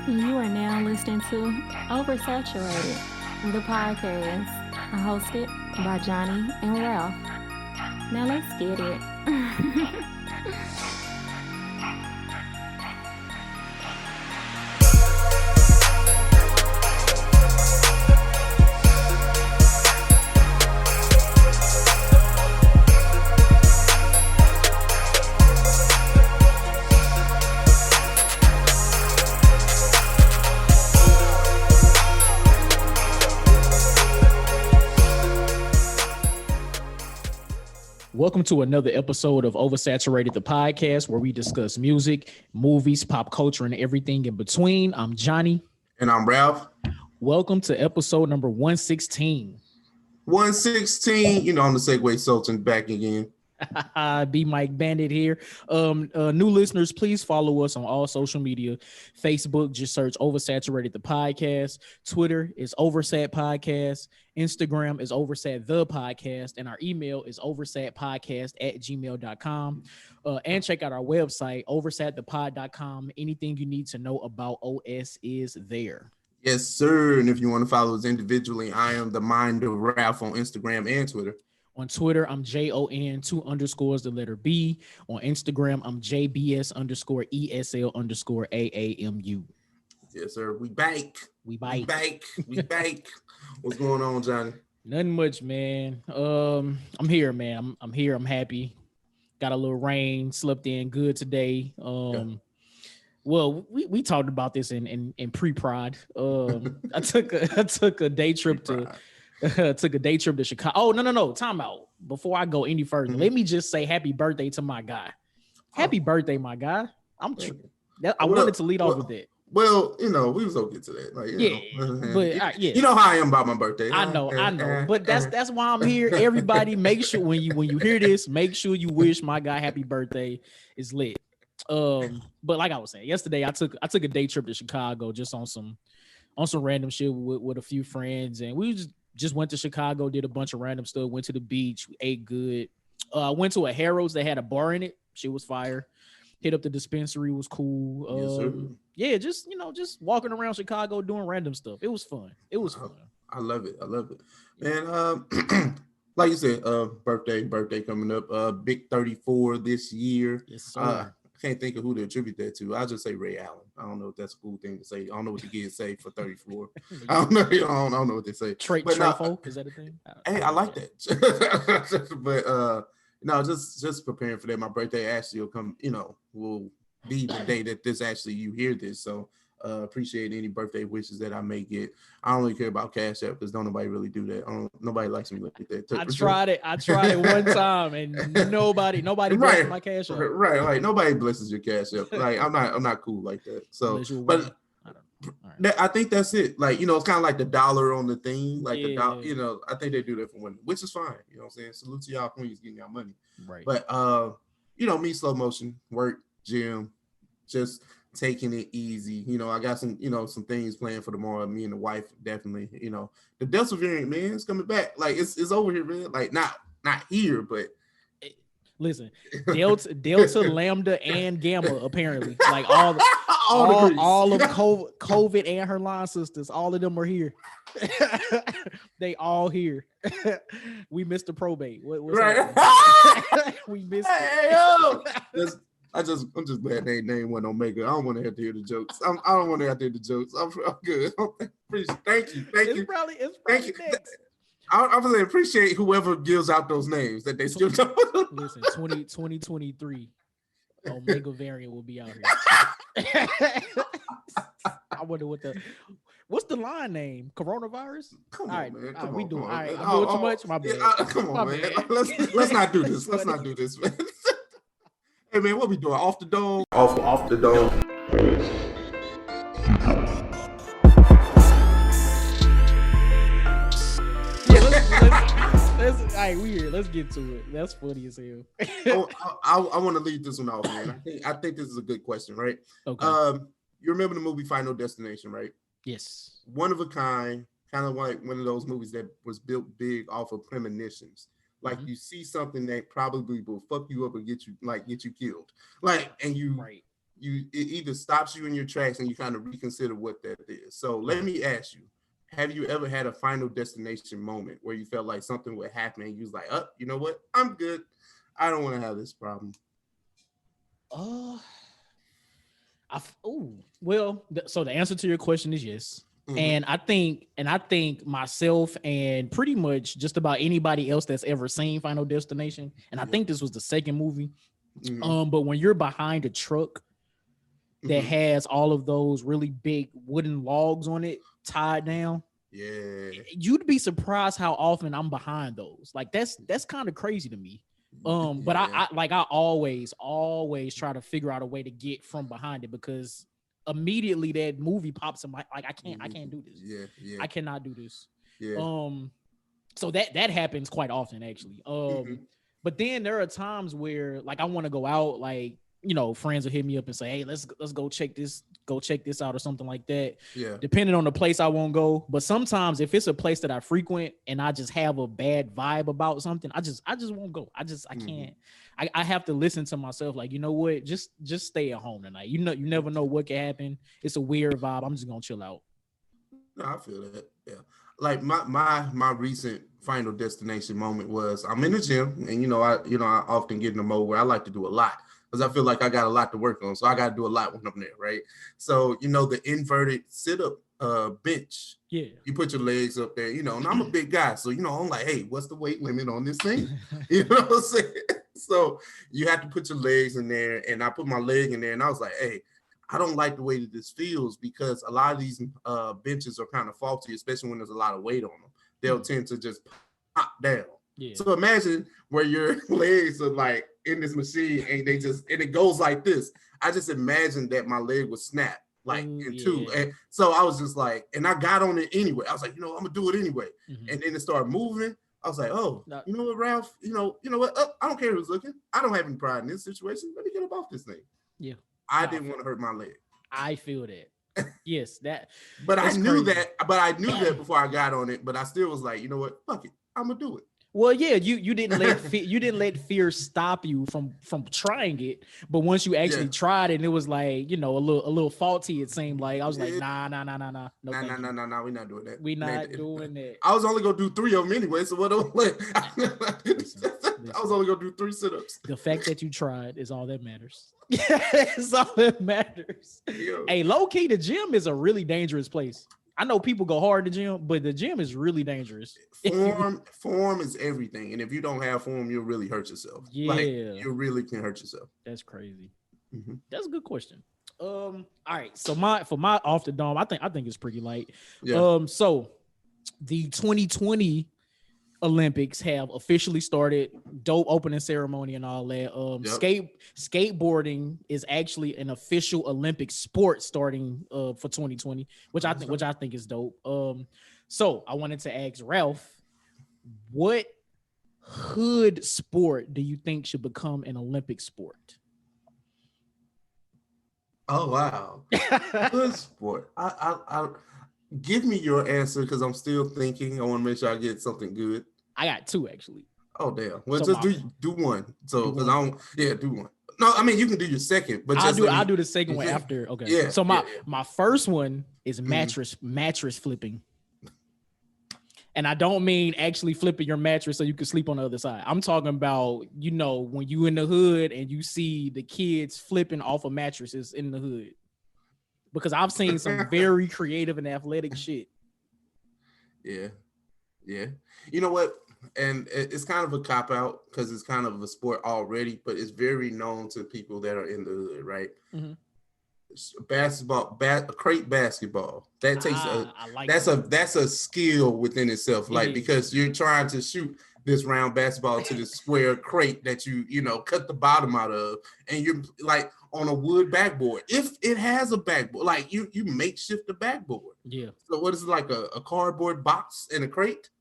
You are now listening to Oversaturated, the podcast, hosted by Johnny and Ralph. Now let's get it. Welcome to another episode of Oversaturated, the podcast, where we discuss music, movies, pop culture, and everything in between. I'm Johnny. And I'm Ralph. Welcome to episode number 116. 116, I'm the Segway Sultan back again. B Mike Bandit here. New listeners, please follow us on all social media. Facebook, just search Oversaturated the podcast. Twitter is Oversat Podcast. Instagram is Oversat the podcast, and our email is oversatpodcast@gmail.com. And check out our website, oversatthepod.com. Anything you need to know about OS is there. Yes, sir. And if you want to follow us individually, I am the Mind of Ralph on Instagram and Twitter. On Twitter, I'm JON2_B. On Instagram, I'm JBS_ESL_AAMU. Yes, sir. We back. We back. What's going on, Johnny? Nothing much, man. I'm here, man. I'm here. I'm happy. Got a little rain. Slept in good today. Well, we talked about this in pre-prod. I took a day trip to Chicago. Oh, no. Time out. Before I go any further, let me just say happy birthday to my guy. Happy birthday, my guy. I wanted to lead off with that. Well, we was gonna get to that. You know how I am about my birthday. I know. But that's why I'm here. Everybody, make sure when you hear this, make sure you wish my guy happy birthday. Is lit. But like I was saying, yesterday I took a day trip to Chicago just on some random shit with a few friends, and we just went to Chicago, did a bunch of random stuff, went to the beach, we ate good. Went to a Harrow's that had a bar in it. Shit was fire. Hit up the dispensary, was cool. Yeah, just walking around Chicago doing random stuff. It was fun. I love it. Man, like you said, birthday coming up. Big 34 this year. Yes, sir. I can't think of who to attribute that to. I'll just say Ray Allen. I don't know if that's a cool thing to say. I don't know what the kids say for 34. I don't know. I don't know what they say. Trefo, is that a thing? Hey, I like that. But no, just preparing for that. My birthday actually will come. Will be the day that you hear this. So appreciate any birthday wishes that I may get. I don't really care about Cash App because don't nobody really do that. Nobody likes me like that. I tried it one time and nobody blessed my Cash App. Right. Like nobody blesses your Cash App. Like I'm not cool like that. So, but I think that's it. Like it's kind of like the dollar on the thing. Like the dollar. I think they do that for women, which is fine. You know what I'm saying? Salute to y'all queens getting y'all money. Right. But me, slow motion, work, gym, just taking it easy. I got some things planned for tomorrow. Me and the wife definitely. The Delta variant, man, it's coming back. Like it's over here, man. Like not here, but listen, Delta, Lambda, and Gamma apparently. Like all of COVID and her line sisters, all of them are here. They all here. We missed the probate. What's right? We missed it. I'm just glad they name one Omega. I don't want to have to hear the jokes. I don't want to have to hear the jokes. I'm good. Thank you. It's probably thank you. Next. I really appreciate whoever gives out those names that they still don't. Listen, 2023 Omega variant will be out here. I wonder what's the line name? Coronavirus? Come all on, right, man. We doing all right. I'm doing too much. My bad. Come on, man. Let's not do this. Let's not do this, man. Hey man, what we doing? Off the dome? Off the dome. Let's all right, we here. Let's get to it. That's funny as hell. I want to lead this one off, man. I think this is a good question, right? Okay. You remember the movie Final Destination, right? Yes. One of a kind of like one of those movies that was built big off of premonitions. Like you see something that probably will fuck you up and get you killed. Like, and you it either stops you in your tracks and you kind of reconsider what that is. So let me ask you, have you ever had a final destination moment where you felt like something would happen and you was like, oh, you know what? I'm good. I don't want to have this problem. So the answer to your question is yes. Mm-hmm. And I think myself and pretty much just about anybody else that's ever seen Final Destination, and I think this was the second movie. Mm-hmm. But when you're behind a truck that has all of those really big wooden logs on it tied down, you'd be surprised how often I'm behind those. Like that's kind of crazy to me. But I always try to figure out a way to get from behind it, because immediately that movie pops in my, like, I can't do this. I cannot do this. So that happens quite often, actually. But then there are times where, like, I want to go out, like, you know, friends will hit me up and say, hey, let's go check this out or something like that. Yeah. Depending on the place I won't go. But sometimes if it's a place that I frequent and I just have a bad vibe about something, I just won't go. I can't. I have to listen to myself, like, you know what, just stay at home tonight. You never know what can happen. It's a weird vibe. I'm just gonna chill out. No, I feel that. Yeah. Like my recent Final Destination moment was, I'm in the gym, and I often get in the mode where I like to do a lot, because I feel like I got a lot to work on. So I got to do a lot when I'm there, right? So, the inverted sit-up bench. Yeah. You put your legs up there, and I'm a big guy. So, I'm like, hey, what's the weight limit on this thing? You know what I'm saying? So you have to put your legs in there, and I put my leg in there, and I was like, hey, I don't like the way that this feels, because a lot of these benches are kind of faulty, especially when there's a lot of weight on them. They'll tend to just pop down. Yeah. So imagine where your legs are like in this machine and it goes like this. I just imagined that my leg would snap like in two. And so I was just like, and I got on it anyway. I was like, I'm gonna do it anyway. And then it started moving. I was like, oh, you know what, Ralph? You know what? I don't care who's looking. I don't have any pride in this situation. Let me get up off this thing. Yeah. I didn't want to hurt my leg. I feel that. Yes, that. But I knew that. But I knew that before I got on it. But I still was like, you know what? Fuck it. I'm gonna do it. Well, yeah, you didn't let fear stop you from trying it. But once you actually tried it, and it was like, a little faulty. It seemed like I was like, nah. No, we're not doing that. We're not doing that. I was only gonna do 3 of them anyway. So what? I was only gonna do 3 sit-ups. The fact that you tried is all that matters. It's all that matters. Yeah. Hey, low key, the gym is a really dangerous place. I know people go hard to the gym, but the gym is really dangerous. Form is everything, and if you don't have form, you'll really hurt yourself. Yeah, like, you really can hurt yourself. That's crazy. That's a good question. All right, so for my off the dome, I think it's pretty light. Yeah. So the 2020 Olympics have officially started. Dope opening ceremony and all that. Skateboarding is actually an official Olympic sport starting for 2020, which I think is dope. So I wanted to ask Ralph, what hood sport do you think should become an Olympic sport? Oh wow, hood sport. I give me your answer, because I'm still thinking. I want to make sure I get something good. I got 2 actually. Oh damn! Well, so just do one. So because I don't. Yeah, do one. No, I mean you can do your second, but I'll do the second one after. Okay. Yeah. So my first one is mattress flipping, and I don't mean actually flipping your mattress so you can sleep on the other side. I'm talking about when you in the hood and you see the kids flipping off of mattresses in the hood. Because I've seen some very creative and athletic shit. Yeah. You know what? And it's kind of a cop-out, because it's kind of a sport already, but it's very known to people that are in the hood, right? Basketball, crate basketball. That takes that's a skill within itself, like, because you're trying to shoot this round basketball to this square crate that you cut the bottom out of, and you're like on a wood backboard. If it has a backboard, like you makeshift the backboard. Yeah. So what is it, like a cardboard box in a crate?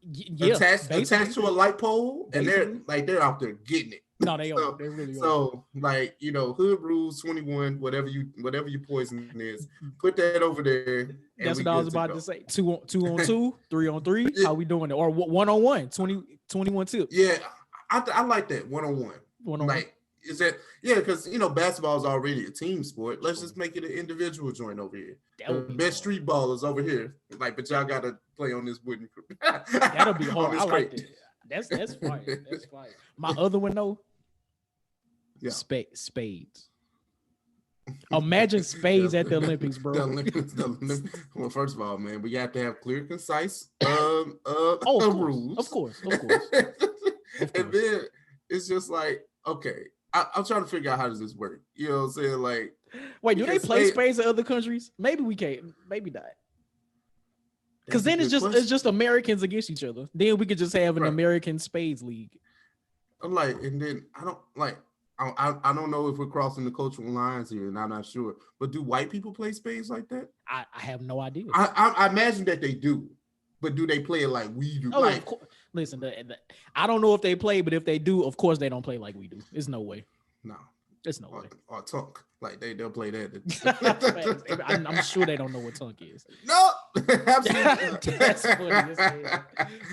Yeah. Attached to a light pole, basically. And they're out there getting it. No, they are. They really are. So hood rules 21, whatever your poison is, put that over there. That's what I was about to say. 2 on 2, 3 on 3. How we doing it? Or 1 on 1, 21 tips. Yeah, I like that 1 on 1. 1 on 1. Is that because basketball is already a team sport. Let's just make it an individual joint over here. The best street ball is over here. But y'all gotta play on this wooden. That'll be hard. I like that. That's fine. That's fine. My other one though. Yeah. Spades. Imagine spades at the Olympics, bro. The Olympics. Well, first of all, man, we have to have clear, concise rules. Of course. And then it's just like, okay, I'm trying to figure out how does this work. You know what I'm saying? Like, wait, do they play spades in other countries? Maybe we can't. Maybe not. Because then it's just Americans against each other. Then we could just have an American spades league. I'm like, and then I don't know if we're crossing the cultural lines here, and I'm not sure. But do white people play spades like that? I have no idea. I imagine that they do, but do they play it like we do? Oh, of course. Listen, I don't know if they play, but if they do, of course they don't play like we do. There's no way. No, there's no way. Or tunk, like they'll play that. I'm sure they don't know what tunk is. No, absolutely. That's funny.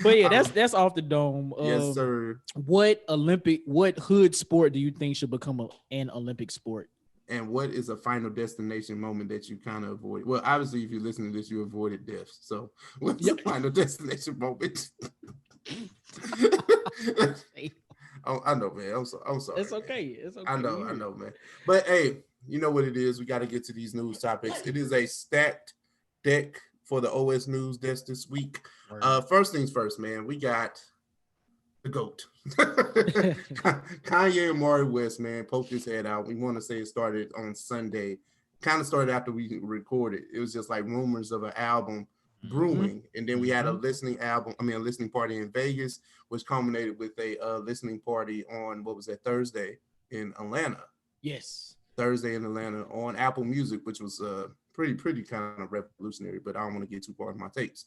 But yeah, that's off the dome. Yes, sir. What hood sport do you think should become an Olympic sport? And what is a final destination moment that you kind of avoid? Well, obviously, if you listen to this, you avoided death. So, what's the final destination moment? Oh, I know, man. I'm sorry. It's okay. It's okay. I know, man. But hey, you know what it is. We got to get to these news topics. It is a stacked deck for the OS News desk this week. Right. First things first, man. We got the GOAT. Kanye and Mari West, man, poked his head out. We want to say it started on Sunday. Kind of started after we recorded. It was just like rumors of an album brewing, and then we had a listening party in Vegas, which culminated with a listening party on Thursday in Atlanta. Yes, Thursday in Atlanta on Apple Music, which was pretty kind of revolutionary. But I don't want to get too far in my takes.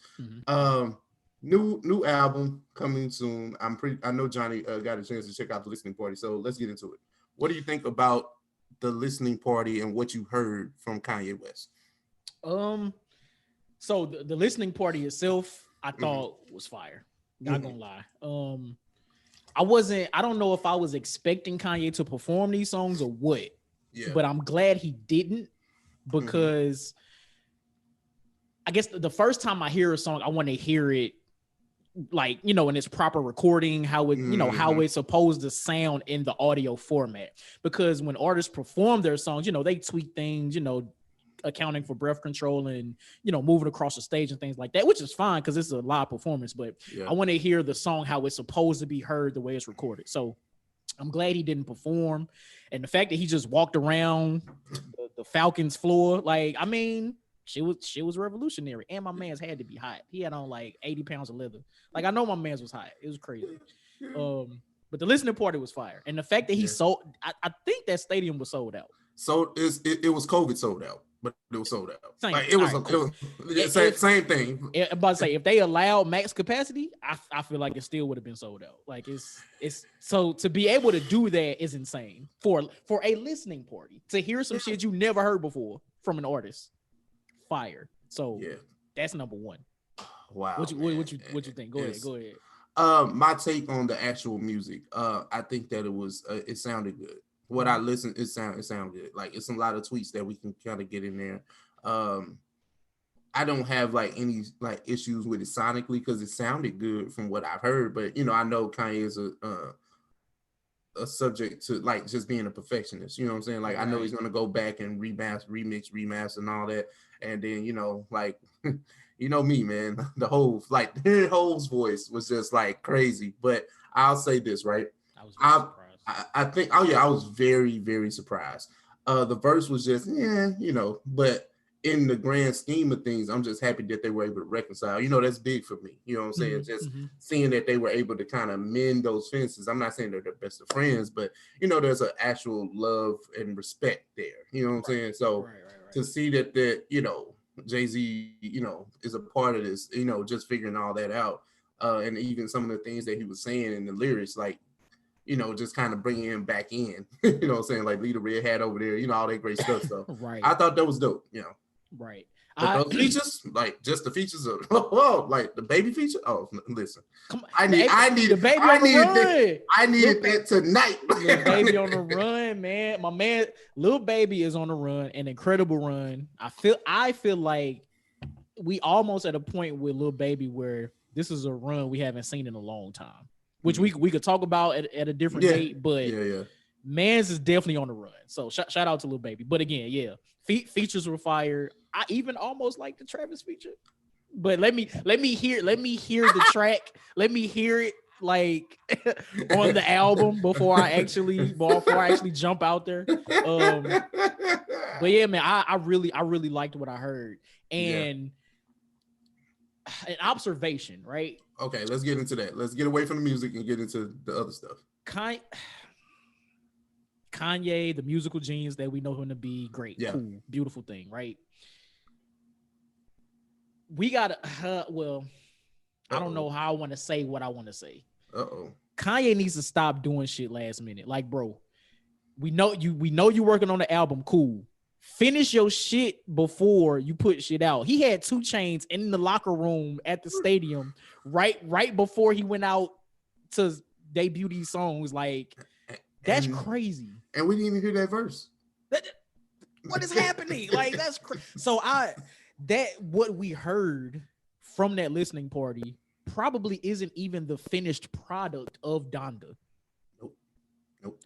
New album coming soon. I know Johnny got a chance to check out the listening party, so let's get into it. What do you think about the listening party and what you heard from Kanye West? So the listening party itself, I thought was fire. Not gonna lie. I don't know if I was expecting Kanye to perform these songs or what. Yeah. But I'm glad he didn't, because I guess the first time I hear a song, I want to hear it like, in its proper recording, how it, how it's supposed to sound in the audio format. Because when artists perform their songs, they tweak things, accounting for breath control and moving across the stage and things like that, which is fine because it's a live performance. But I want to hear the song how it's supposed to be heard, the way it's recorded. So I'm glad he didn't perform, and the fact that he just walked around the Falcons floor, she was revolutionary. And my man's had to be hot. He had on like 80 pounds of leather. Like, I know my man's was hot. It was crazy. But the listening party was fire, and the fact that he sold, I think that stadium was sold out. So it was COVID sold out. But it was sold out. Same thing. I'm about to say, if they allowed max capacity, I feel like it still would have been sold out. Like, it's so to be able to do that is insane for a listening party, to hear some shit you never heard before from an artist. Fire. So that's number one. Wow. What you think? Go ahead. My take on the actual music. I think that it sounded good. What I listened, it sound good. Like, it's a lot of tweets that we can kind of get in there. I don't have any issues with it sonically because it sounded good from what I've heard. But I know Kanye is a subject to just being a perfectionist. You know what I'm saying? Like, I know he's gonna go back and remix, and all that. And then me, man. The whole hearing Ho's voice was just crazy. But I'll say this, right? I think, I was very, very surprised. The verse was just, but in the grand scheme of things, I'm just happy that they were able to reconcile. That's big for me. You know what I'm saying? Just seeing that they were able to kind of mend those fences. I'm not saying they're the best of friends, but, there's an actual love and respect there. You know what I'm saying? So to see that, Jay-Z, is a part of this, just figuring all that out. And even some of the things that he was saying in the lyrics, just kind of bringing him back in, you know what I'm saying? Like, leave the red hat over there, all that great stuff. So I thought that was dope, Right. But those features, like just the features of like the baby feature. Oh, listen, come on, I needed that tonight. Lil Baby on the run, man. My man, Lil Baby is on the run, an incredible run. I feel like we almost at a point with Lil Baby where this is a run we haven't seen in a long time, which we could talk about at a different date. But man's is definitely on the run. So shout out to Lil Baby. But again, features were fire. I even almost like the Travis feature. But let me hear the track. Let me hear it like on the album before I actually jump out there. But yeah, man, I really liked what I heard. And an observation, right? Okay, let's get into that. Let's get away from the music and get into the other stuff. Kanye, the musical genius that we know him to be, great, cool, beautiful thing, right? We got I don't know how I want to say what I want to say. Kanye needs to stop doing shit last minute. Like, bro, we know you working on the album, cool. Finish your shit before you put shit out. He had 2 Chainz in the locker room at the stadium right before he went out to debut these songs. Like, that's crazy. And we didn't even hear that verse. What is happening? Like, that's crazy. So what we heard from that listening party probably isn't even the finished product of Donda. Nope.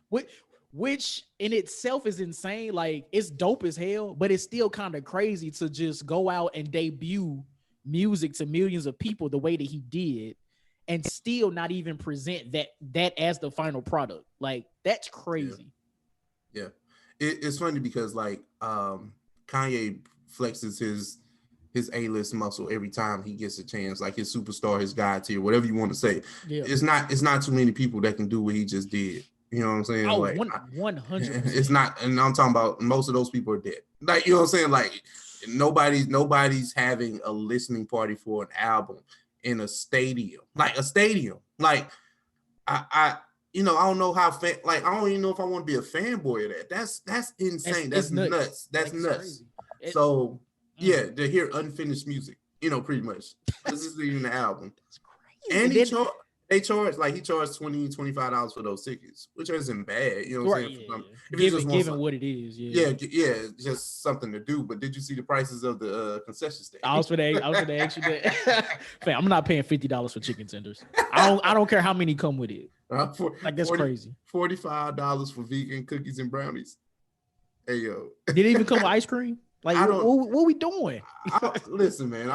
Which in itself is insane. Like, it's dope as hell, but it's still kind of crazy to just go out and debut music to millions of people the way that he did and still not even present that as the final product. Like, that's crazy. Yeah. It's funny because like Kanye flexes his A-list muscle every time he gets a chance, like his superstar, his God tier, whatever you want to say. Yeah. It's not too many people that can do what he just did. You know what I'm saying? Oh, like 100%. It's not, and I'm talking about most of those people are dead. Like, you know what I'm saying? Like, nobody's having a listening party for an album in a stadium. Like a stadium. Like I don't know how I don't even know if I want to be a fanboy of that. That's insane. That's nuts. That's nuts. So yeah, to hear unfinished music, pretty much. This isn't even the album. And he charged $20-$25 for those tickets, which isn't bad. You know what I'm saying? Yeah. Given what it is. Yeah, it's just something to do. But did you see the prices of the concession stand? I was gonna ask you that. Fam, I'm not paying $50 for chicken tenders. I don't care how many come with it. That's crazy. $45 for vegan cookies and brownies. Hey yo. Did it even come with ice cream? Like, what we doing? Listen, man.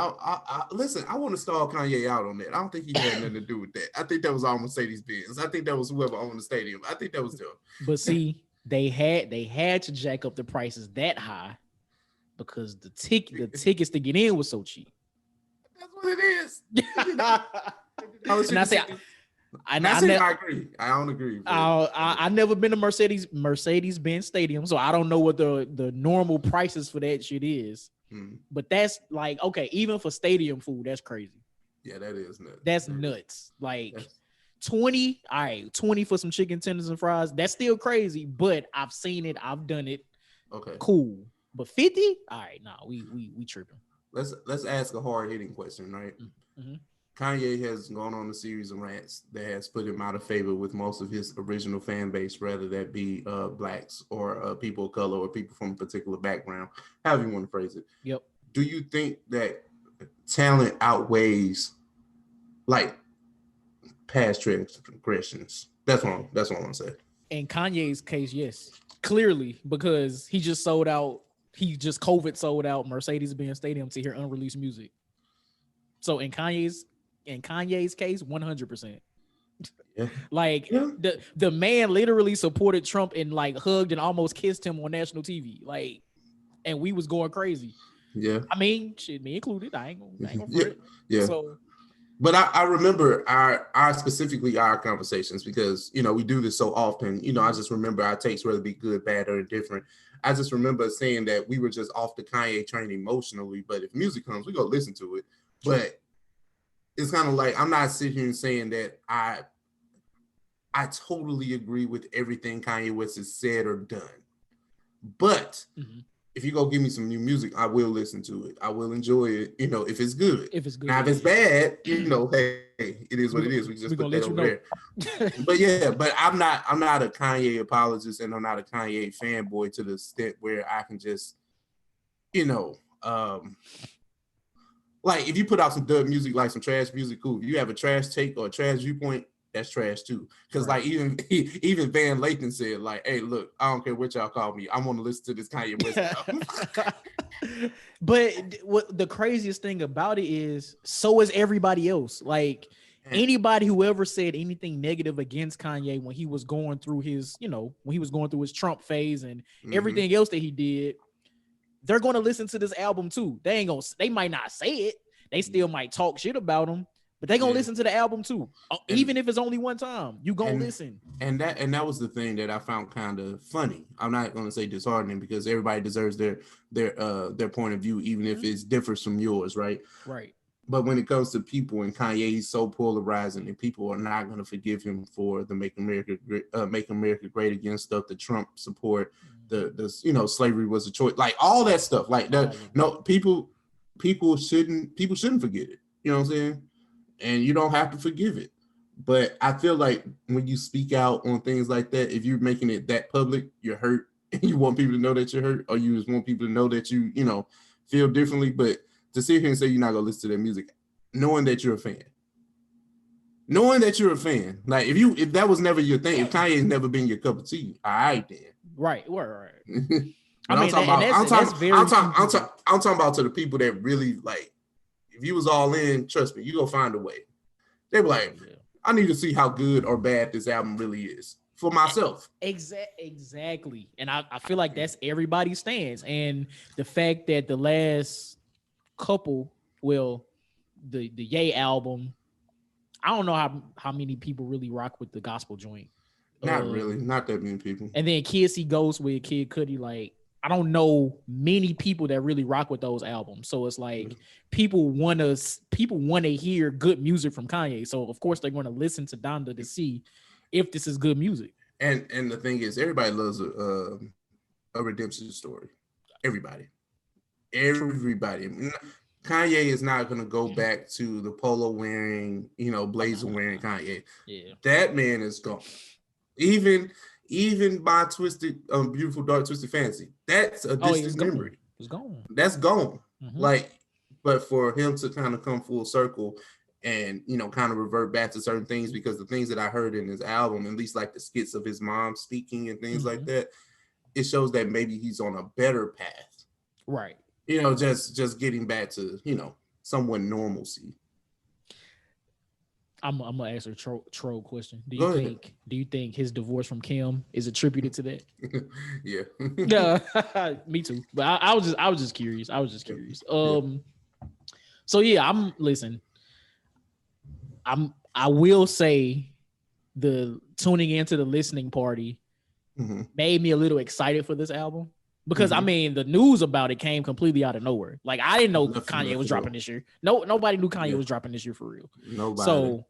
Listen. I want to stall Kanye out on that. I don't think he had nothing to do with that. I think that was all Mercedes-Benz. I think that was whoever owned the stadium. I think that was them. But see, they had to jack up the prices that high because the tickets to get in was so cheap. That's what it is. I agree. I don't agree. I never been to Mercedes-Benz Stadium, so I don't know what the normal prices for that shit is. But that's like, okay, even for stadium food, that's crazy. Yeah, that is nuts. That's nuts. Like 20, all right, 20 for some chicken tenders and fries. That's still crazy, but I've seen it, I've done it. Okay, cool. But 50, all right, nah, we tripping. Let's ask a hard hitting question, right? Mm-hmm. Kanye has gone on a series of rants that has put him out of favor with most of his original fan base, whether that be blacks or people of color or people from a particular background, however you want to phrase it. Yep. Do you think that talent outweighs like past transgressions? That's what I want to say. In Kanye's case, yes, clearly, because he just sold out. He just COVID sold out Mercedes-Benz Stadium to hear unreleased music. So in Kanye's case, 100%. Yeah. Like the man literally supported Trump and like hugged and almost kissed him on national TV. Like, and we was going crazy. Yeah. I mean, shit, me included. I ain't gonna fret. Yeah. So, but I remember our conversations because, we do this so often. I just remember our takes, whether it be good, bad, or indifferent. I just remember saying that we were just off the Kanye train emotionally, but if music comes, we go listen to it. But it's kind of like, I'm not sitting here and saying that I totally agree with everything Kanye West has said or done. But if you go give me some new music, I will listen to it. I will enjoy it, if it's good. If it's good. Now, if it's bad, hey, it is what it is. We just put that over there. But I'm not a Kanye apologist, and I'm not a Kanye fanboy to the extent where I can just, like if you put out some dub music, like some trash music, cool. If you have a trash take or a trash viewpoint, that's trash too. Because like even Van Lathan said, like, hey, look, I don't care what y'all call me. I want to listen to this Kanye West album. But what the craziest thing about it is, so is everybody else. Like anybody who ever said anything negative against Kanye when he was going through his, his Trump phase and everything else that he did, they're going to listen to this album too. They might not say it. They still might talk shit about him, but they're going to listen to the album too. Even if it's only one time, you going to listen. And that was the thing that I found kind of funny. I'm not going to say disheartening, because everybody deserves their point of view, even if it differs from yours, right? Right. But when it comes to people and Kanye, he's so polarizing, and people are not going to forgive him for the Make America Great Again stuff, the Trump support, the slavery was a choice, like all that stuff. Like that, no, people shouldn't forget it. You know what I'm saying? And you don't have to forgive it. But I feel like when you speak out on things like that, if you're making it that public, you're hurt, and you want people to know that you're hurt, or you just want people to know that you feel differently. But to sit here and say you're not gonna listen to their music, knowing that you're a fan, like if that was never your thing, if Kanye's never been your cup of tea, all right then. Right. I'm talking about to the people that really like. If you was all in, trust me, you gonna find a way. They were like, I need to see how good or bad this album really is for myself. Exactly. And I feel like that's everybody's stance. And the fact that the last couple, the Ye album, I don't know how many people really rock with the gospel joint. Not really, not that many people. And then Kids See Ghosts with Kid Cudi, like I don't know many people that really rock with those albums. So it's like people want to hear good music from Kanye. So of course they're going to listen to Donda to see if this is good music. And the thing is, everybody loves a redemption story. Everybody. Kanye is not going to go back to the polo wearing, blazer wearing Kanye. Yeah. That man is gone. Even by Beautiful Dark Twisted Fantasy, that's a distant memory. It's gone. That's gone. Like, but for him to kind of come full circle and kind of revert back to certain things, because the things that I heard in his album, at least like the skits of his mom speaking and things like that, it shows that maybe he's on a better path. Right. Just getting back to somewhat normalcy. I'm gonna ask a troll question. Do you think his divorce from Kim is attributed to that? Yeah. Yeah, me too. But I was just curious. So yeah, I will say the tuning into the listening party made me a little excited for this album. Because I mean, the news about it came completely out of nowhere. Like I didn't know Kanye was dropping this year. Nobody knew Kanye was dropping this year for real. Nobody.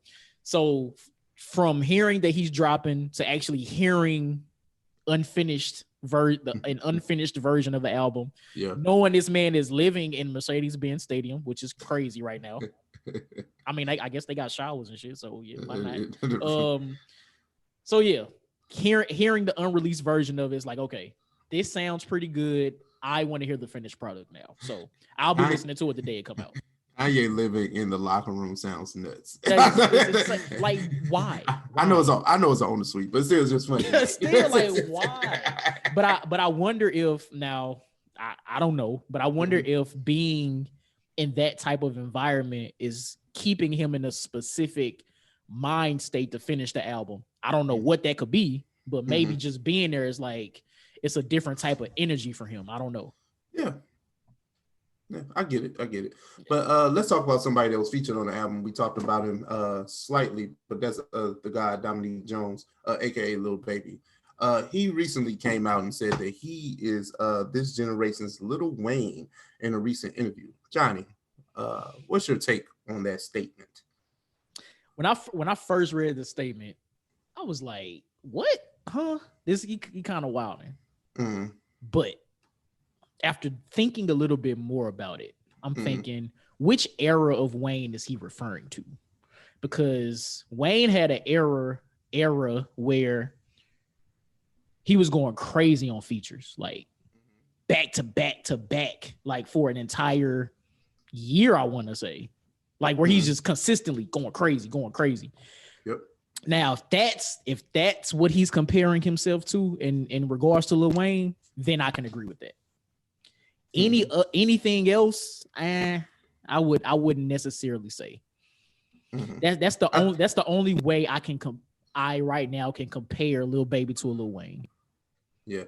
So from hearing that he's dropping to actually hearing an unfinished version of the album, knowing this man is living in Mercedes-Benz Stadium, which is crazy right now. I mean, I guess they got showers and shit. So yeah, why not? So yeah, hearing the unreleased version of it is like, okay, this sounds pretty good. I want to hear the finished product now. So I'll be listening to it the day it come out. Kanye living in the locker room sounds nuts. Like why? I know it's an owner suite, but still, it's just funny. Still, like why? But I wonder if now I don't know, but I wonder if being in that type of environment is keeping him in a specific mind state to finish the album. I don't know what that could be, but maybe just being there is like, it's a different type of energy for him. I don't know. Yeah, I get it. But let's talk about somebody that was featured on the album. We talked about him slightly, but that's the guy, Dominique Jones, aka Lil Baby. He recently came out and said that he is this generation's Lil Wayne in a recent interview. Johnny, what's your take on that statement? When I first read the statement, I was like, what? Huh? He kind of wilding. But after thinking a little bit more about it, I'm thinking, which era of Wayne is he referring to? Because Wayne had an era where he was going crazy on features, like back to back to back, like for an entire year, I want to say, like where he's just consistently going crazy. Yep. Now, if that's what he's comparing himself to in regards to Lil Wayne, then I can agree with that. Anything else, I wouldn't necessarily say. That's the only way I right now can compare Lil Baby to a Lil Wayne. Yeah.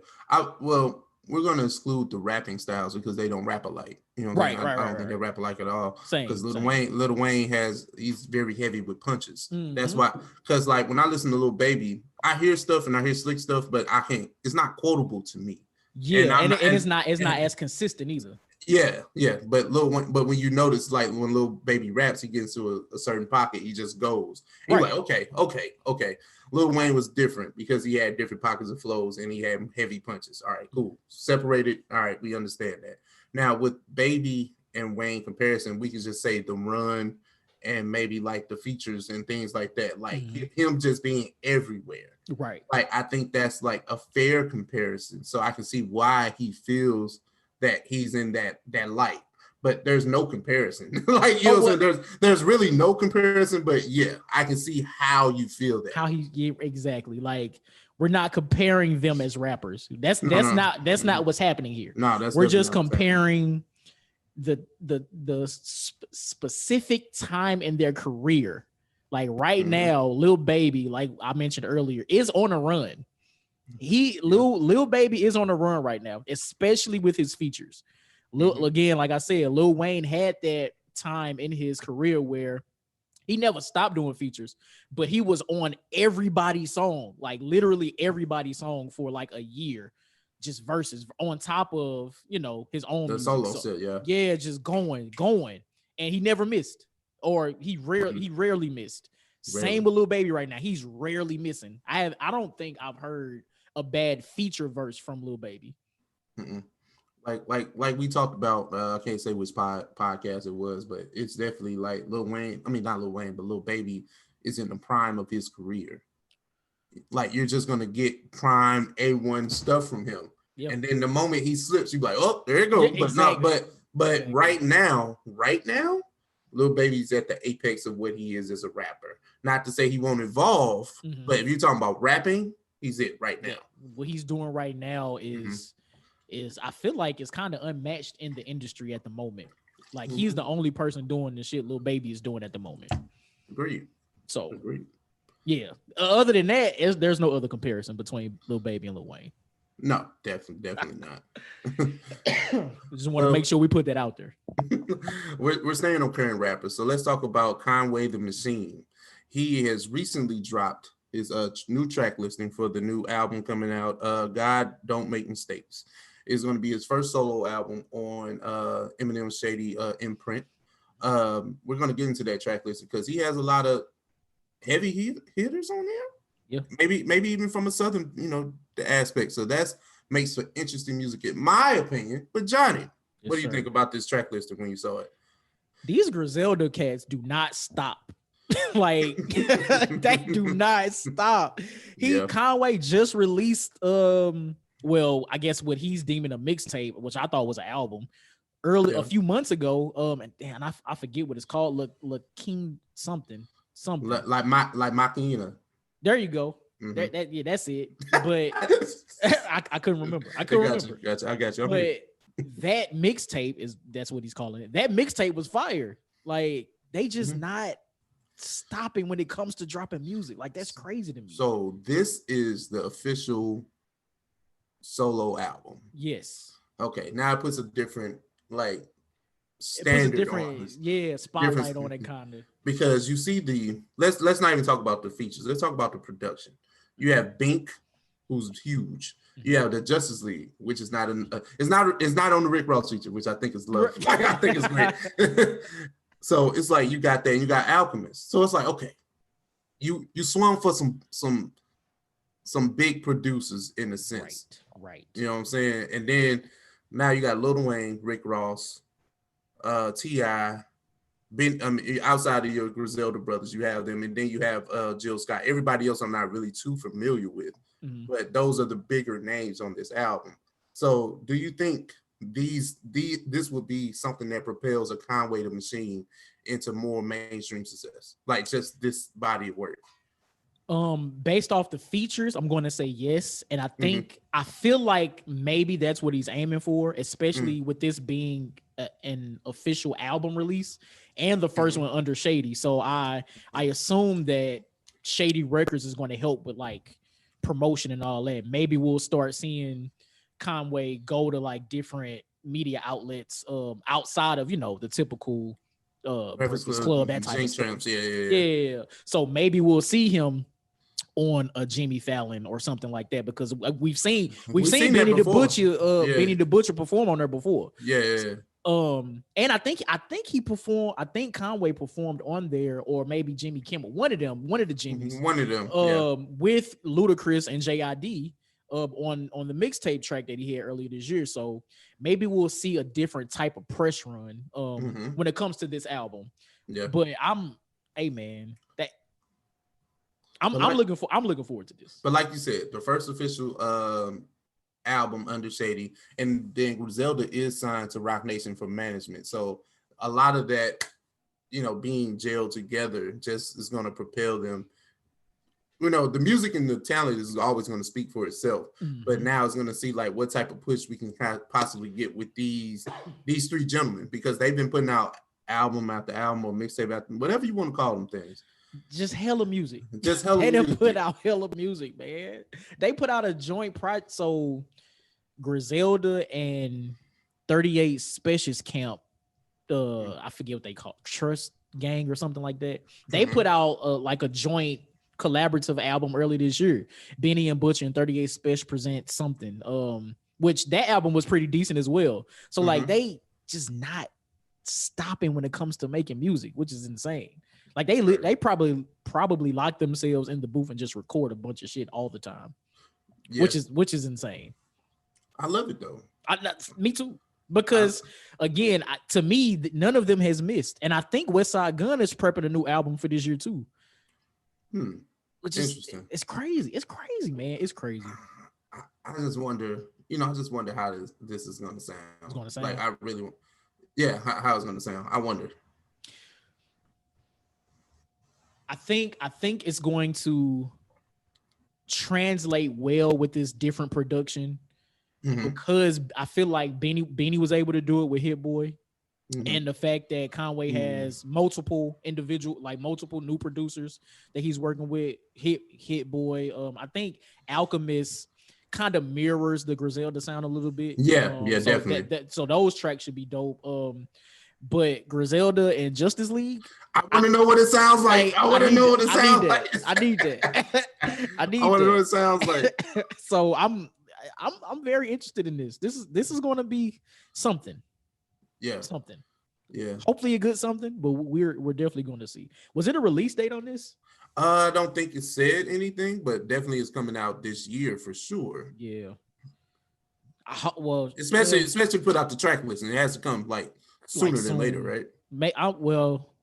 We're gonna exclude the rapping styles because they don't rap alike. You know, I don't think they rap alike at all. Because Lil Wayne he's very heavy with punches. That's why. Because like when I listen to Lil Baby, I hear stuff and I hear slick stuff, but I can't. It's not quotable to me. Yeah, and it's not as consistent either. Yeah. But when you notice, like when Lil Baby raps, he gets into a certain pocket, he just goes. You're like, okay. Lil Wayne was different because he had different pockets of flows and he had heavy punches. All right, cool. Separated. All right, we understand that. Now with Baby and Wayne comparison, we can just say the run and maybe like the features and things like that. Like him just being everywhere. Right. Like I think that's like a fair comparison. So I can see why he feels that he's in that light. But there's no comparison. Like, you know, there's really no comparison, but yeah, I can see how you feel that. Exactly. Like, we're not comparing them as rappers. That's not what's happening here. No, we're just comparing the specific time in their career. Like right now, Lil Baby, like I mentioned earlier, is on a run. Lil Baby is on a run right now, especially with his features. Again, like I said, Lil Wayne had that time in his career where he never stopped doing features, but he was on everybody's song, like literally everybody's song for like a year, just verses on top of, you know, his own the music. solo set, yeah, just going, and he never missed, or he rarely missed. Same with Lil Baby right now, he's rarely missing. I don't think I've heard a bad feature verse from Lil Baby. Like we talked about, I can't say which podcast it was, but it's definitely like Lil Wayne. I mean, not Lil Wayne, but Lil Baby is in the prime of his career. Like you're just gonna get prime A1 stuff from him, and then the moment he slips, you be like, oh, there it goes. But right now, Lil Baby's at the apex of what he is as a rapper. Not to say he won't evolve, but if you're talking about rapping, he's it right now. What he's doing right now is I feel like it's kind of unmatched in the industry at the moment. Like he's the only person doing the shit Lil Baby is doing at the moment. Agreed. So yeah. Other than that, there's no other comparison between Lil Baby and Lil Wayne. No, definitely not. Just want to make sure we put that out there. We're staying on current rappers, so let's talk about Conway the Machine. He has recently dropped his new track listing for the new album coming out. God Don't Make Mistakes. It's going to be his first solo album on Eminem's Shady imprint. We're going to get into that track list because he has a lot of heavy hitters on there. Yeah, maybe even from a southern, the aspect. So that makes for interesting music, in my opinion. But Johnny, what do you think about this track list when you saw it? These Griselda cats do not stop. Like they do not stop. Conway just released well, I guess what he's deeming a mixtape, which I thought was an album, a few months ago. And I forget what it's called. Look King something. Like Machina. There you go. That's it. But I couldn't remember. I got you. But that mixtape that's what he's calling it. That mixtape was fire. Like they just not stopping when it comes to dropping music. Like that's crazy to me. So this is the official solo album. Yes. Okay. Now it puts a different standard on it. Spotlight on it kind of. Because you see let's not even talk about the features. Let's talk about the production. You have Bink, who's huge. You have the Justice League, which is not it's not on the Rick Ross feature, which I think is love. I think it's great. So it's like you got that, and you got Alchemist. So it's like, okay, you swung for some big producers in a sense. Right. You know what I'm saying? And then Now you got Lil Wayne, Rick Ross, T.I., outside of your Griselda brothers, you have them, and then you have Jill Scott. Everybody else I'm not really too familiar with, but those are the bigger names on this album. So do you think this would be something that propels a Conway the Machine into more mainstream success, like just this body of work? Based off the features, I'm going to say yes, and I think I feel like maybe that's what he's aiming for, especially with this being an official album release and the first one under Shady. So I assume that Shady Records is going to help with like promotion and all that. Maybe we'll start seeing Conway go to like different media outlets outside of the typical Breakfast Club, that type of stuff. Yeah. So maybe we'll see him on a Jimmy Fallon or something like that, because we've seen Benny the Butcher perform on there before. Yeah. And I think he performed. I think Conway performed on there, or maybe Jimmy Kimmel, one of the Jimmys. One of them. With Ludacris and JID on the mixtape track that he had earlier this year. So maybe we'll see a different type of press run when it comes to this album. Yeah. But I'm looking forward to this. But like you said, the first official album under Shady, and then Griselda is signed to Roc Nation for management. So a lot of that, being jailed together just is going to propel them. The music and the talent is always going to speak for itself. But now it's going to see like what type of push we can possibly get with these three gentlemen, because they've been putting out album after album or mixtape after, whatever you want to call them things. Just hella music. They done put out hella music, man. They put out a joint project. So Griselda and 38 Specialist Camp, I forget what they call it, Trust Gang or something like that. They put out like a joint collaborative album early this year. Benny and Butcher and 38 Special present something. Which that album was pretty decent as well. So like they just not stopping when it comes to making music, which is insane. Like they probably lock themselves in the booth and just record a bunch of shit all the time, which is insane. I love it though. Me too, because again, to me, none of them has missed, and I think Westside Gunn is prepping a new album for this year too. Which is interesting. It's crazy. It's crazy, man. It's crazy. I just wonder. I just wonder how this is going to sound. It's going to sound. Like I really want. Yeah, how it's going to sound. I wonder. I think it's going to translate well with this different production, because I feel like Benny was able to do it with Hit Boy, and the fact that Conway has multiple new producers that he's working with. Hit Boy. I think Alchemist kind of mirrors the Griselda sound a little bit. Yeah, definitely. So those tracks should be dope. But Griselda and Justice League, I want to know what it sounds like. I want to know what it sounds like. I need that. I want to know what it sounds like. So I'm very interested in this. This is going to be something. Yeah. Something. Yeah. Hopefully a good something, but we're definitely going to see. Was it a release date on this? I don't think it said anything, but definitely it's coming out this year for sure. Yeah. Especially put out the track list, and it has to come like sooner than later, right?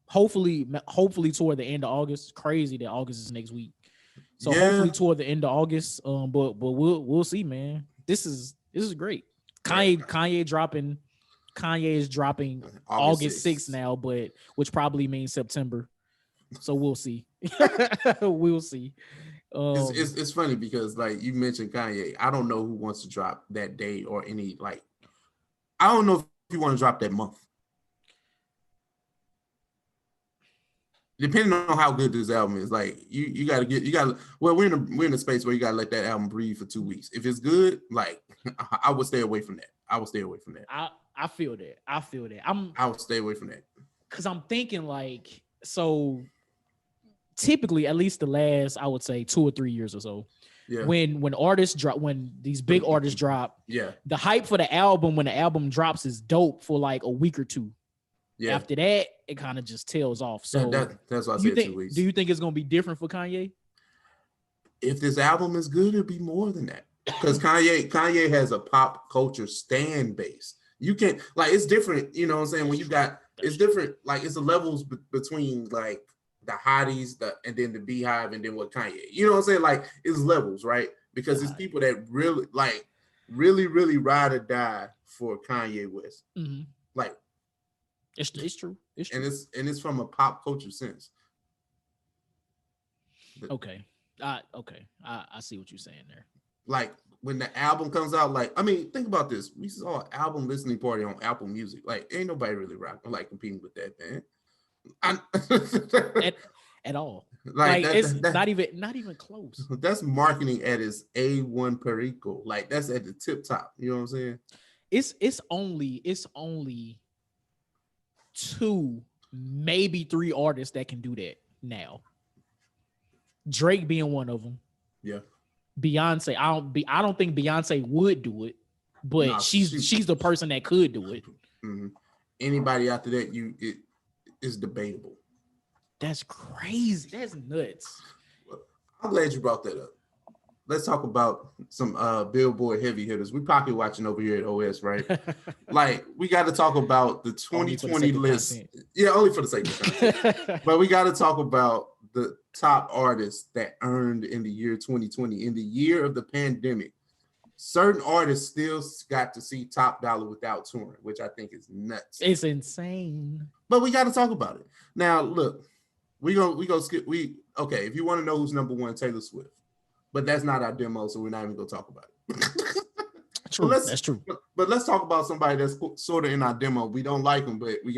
Hopefully toward the end of August. Crazy that August is next week. So hopefully toward the end of August. But we'll see, man. This is great. Kanye is dropping August 6th now, but which probably means September. So we'll see. We'll see. It's funny because like you mentioned Kanye. I don't know who wants to drop that day or any like. I don't know if you want to drop that month. Depending on how good this album is, like we're in a space where you gotta let that album breathe for 2 weeks. If it's good, like I would stay away from that. I feel that. I would stay away from that. Cause I'm thinking like, so typically at least the last, I would say 2 or 3 years or so, when artists drop, when these big artists drop, the hype for the album when the album drops is dope for like a week or two. Yeah. After that, it kind of just tails off. So that's why I said 2 weeks. Do you think it's gonna be different for Kanye? If this album is good, it'll be more than that. because Kanye has a pop culture stand base. You can't, like, it's different, you know what I'm saying? When you got, it's different, like, it's the levels between like the hotties, and then the Beehive, and then what Kanye, you know what I'm saying? Like, it's levels, right? Because it's people that really, like, really ride or die for Kanye West. Mm-hmm. Like, it's true. It's true. And it's from a pop culture sense. Okay. I see what you're saying there. Like, when the album comes out, like, I mean, think about this. We saw an album listening party on Apple Music. Like, ain't nobody really competing with that, man. At all. Like it's not even close. That's marketing at its A1 perico. Like, that's at the tip top. You know what I'm saying? It's only 2, maybe 3 artists that can do that now. Drake being one of them. Yeah. Beyonce, I don't think Beyonce would do it, but she's the person that could do it. Mm-hmm. Anybody after that, it is debatable. That's crazy. That's nuts. I'm glad you brought that up. Let's talk about some Billboard heavy hitters. We pocket watching over here at OS, right? Like, we got to talk about the 2020 list. Yeah, only for the sake of content. But we got to talk about the top artists that earned in the year 2020, in the year of the pandemic. Certain artists still got to see top dollar without touring, which I think is nuts. It's insane. But we got to talk about it. Now, look, we go skip. Okay, if you want to know who's number one, Taylor Swift. But that's not our demo, so we're not even gonna talk about it. True, that's true. But let's talk about somebody that's sort of in our demo. We don't like him, but we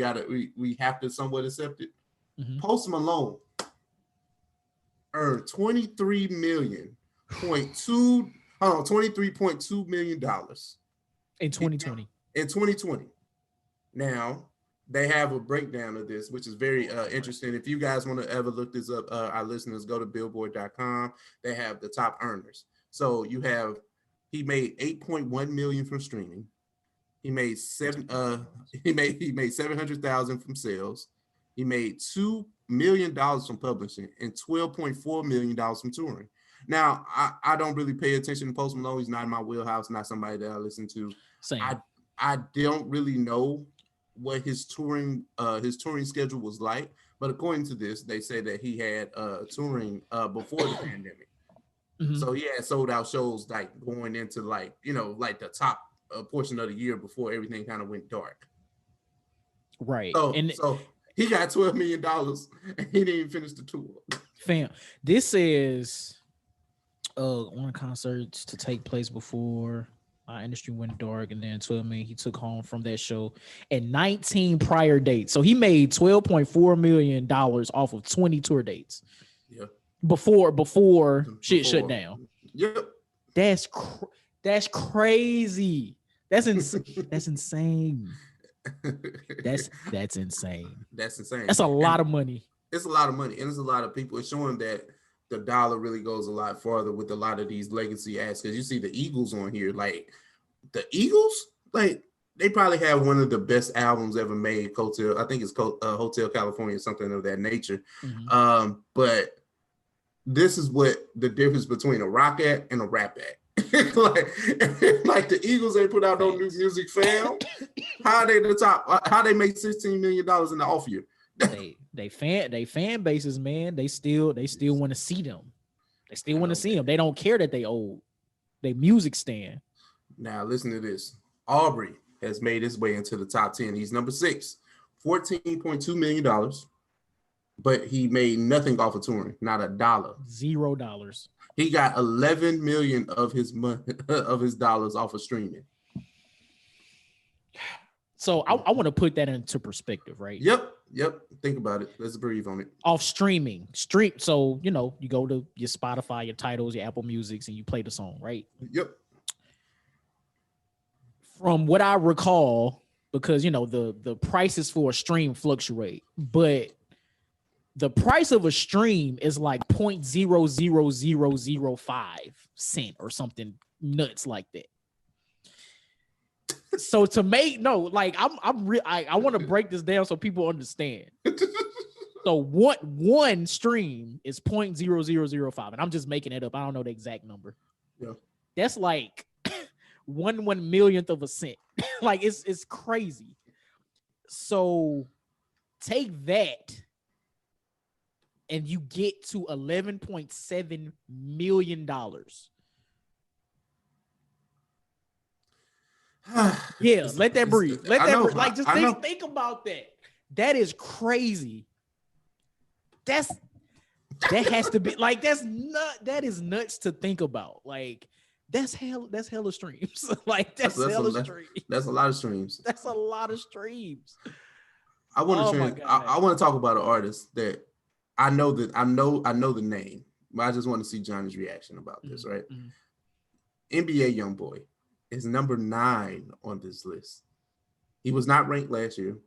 have to somewhat accept it. Mm-hmm. Post Malone earned $23.2 million in 2020. In 2020. Now, they have a breakdown of this, which is very interesting. If you guys want to ever look this up, our listeners, go to billboard.com. They have the top earners. So he made $8.1 million from streaming. He made $700,000 from sales. He made $2 million from publishing and $12.4 million from touring. Now, I don't really pay attention to Post Malone. He's not in my wheelhouse, not somebody that I listen to. Same. I don't really know what his touring schedule was like, but according to this, they say that he had touring before the pandemic. Mm-hmm. So he had sold out shows like going into like the top portion of the year before everything kind of went dark. Right. So he got $12 million and he didn't even finish the tour. Fam, this is one concerts to take place before our industry went dark, and then 12 million he took home from that show and 19 prior dates. So he made $12.4 million off of 20 tour dates. Yeah. Before shit shut down. Yep. That's crazy. That's insane. That's insane. That's insane. That's insane. That's a lot of money. It's a lot of money, and it's a lot of people. It's showing that the dollar really goes a lot farther with a lot of these legacy acts. Because you see the Eagles on here, like the Eagles, like they probably have one of the best albums ever made. I think it's Hotel California, something of that nature. Mm-hmm. But this is what the difference between a rock act and a rap act. like the Eagles ain't put out no new music, fam. How are they the top? How they make $16 million in the off year? They fan bases, man. They still want to see them. They still want to see them. They don't care that they old. They music stand. Now listen to this. Aubrey has made his way into the top 10. He's number 6, $14.2 million. But he made nothing off of touring, not $1. $0. He got 11 million of his dollars off of streaming. So I want to put that into perspective, right? Yep. Think about it. Let's breathe on it. Off streaming. So, you go to your Spotify, your titles, your Apple Musics, and you play the song, right? Yep. From what I recall, because, the prices for a stream fluctuate, but the price of a stream is like 0.00005 cent or something nuts like that. So to make I want to break this down so people understand. So one stream is 0.0005, and I'm just making it up. I don't know the exact number. Yeah. That's like 1/1,000,000th of a cent. Like it's crazy. So take that and you get to $11.7 million. Yeah, let that breathe. Let that breathe. Like, just think about that. That is crazy. That has to be like, that is nuts to think about. Like, that's hella streams. Like, that's hella streams. That's a lot of streams. That's a lot of streams. I want to talk about an artist that I know the name, but I just want to see Johnny's reaction about this, right? NBA YoungBoy is number 9 on this list. He was not ranked last year,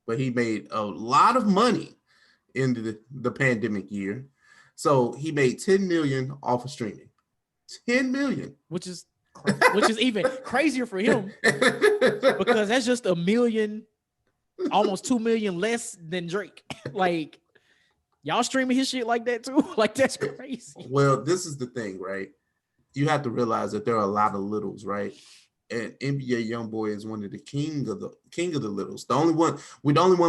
but he made a lot of money in the pandemic year. So he made $10 million off of streaming. $10 million, which is even crazier for him because that's just $1 million, almost $2 million less than Drake. Like, y'all streaming his shit like that too? Like, that's crazy. Well, this is the thing, right? You have to realize that there are a lot of littles, right? And NBA YoungBoy is one of the king of the littles. The only one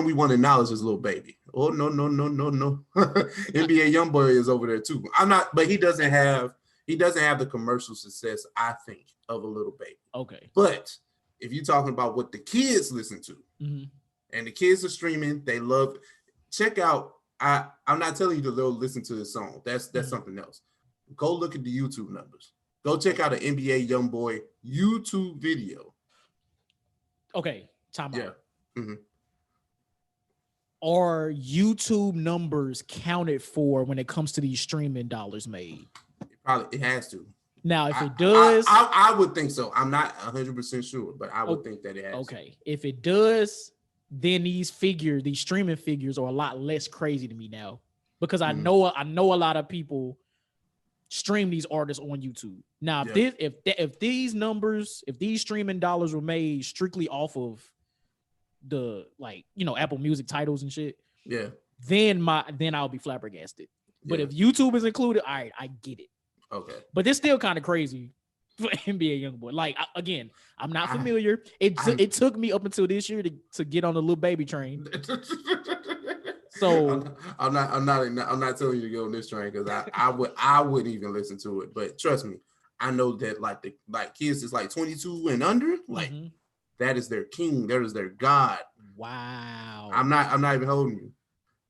we want to acknowledge is Lil Baby. Oh no. NBA YoungBoy is over there too. But he doesn't have the commercial success, I think, of a Lil Baby. Okay. But if you're talking about what the kids listen to, and the kids are streaming, they love. Check out. I'm not telling you to listen to this song. That's something else. Go look at the YouTube numbers. Go check out an NBA YoungBoy YouTube video. Okay, time out. Yeah. Are YouTube numbers counted for when it comes to these streaming dollars made? It has to. Now, if it does, I would think so. I'm not 100% sure, but I would think that it has. Okay, if it does, then these streaming figures are a lot less crazy to me now, because I know a lot of people stream these artists on YouTube. Now, if these streaming dollars were made strictly off of the, like, Apple Music titles and shit, then I'll be flabbergasted. But if YouTube is included, all right, I get it. Okay. But it's still kind of crazy for NBA YoungBoy. Like, again, I'm not familiar. It took me up until this year to get on the Lil Baby train. So I'm not telling you to go on this train, because I wouldn't even listen to it. But trust me, I know that like kids is like 22 and under, like that is their king, that is their god. Wow. I'm not even holding you.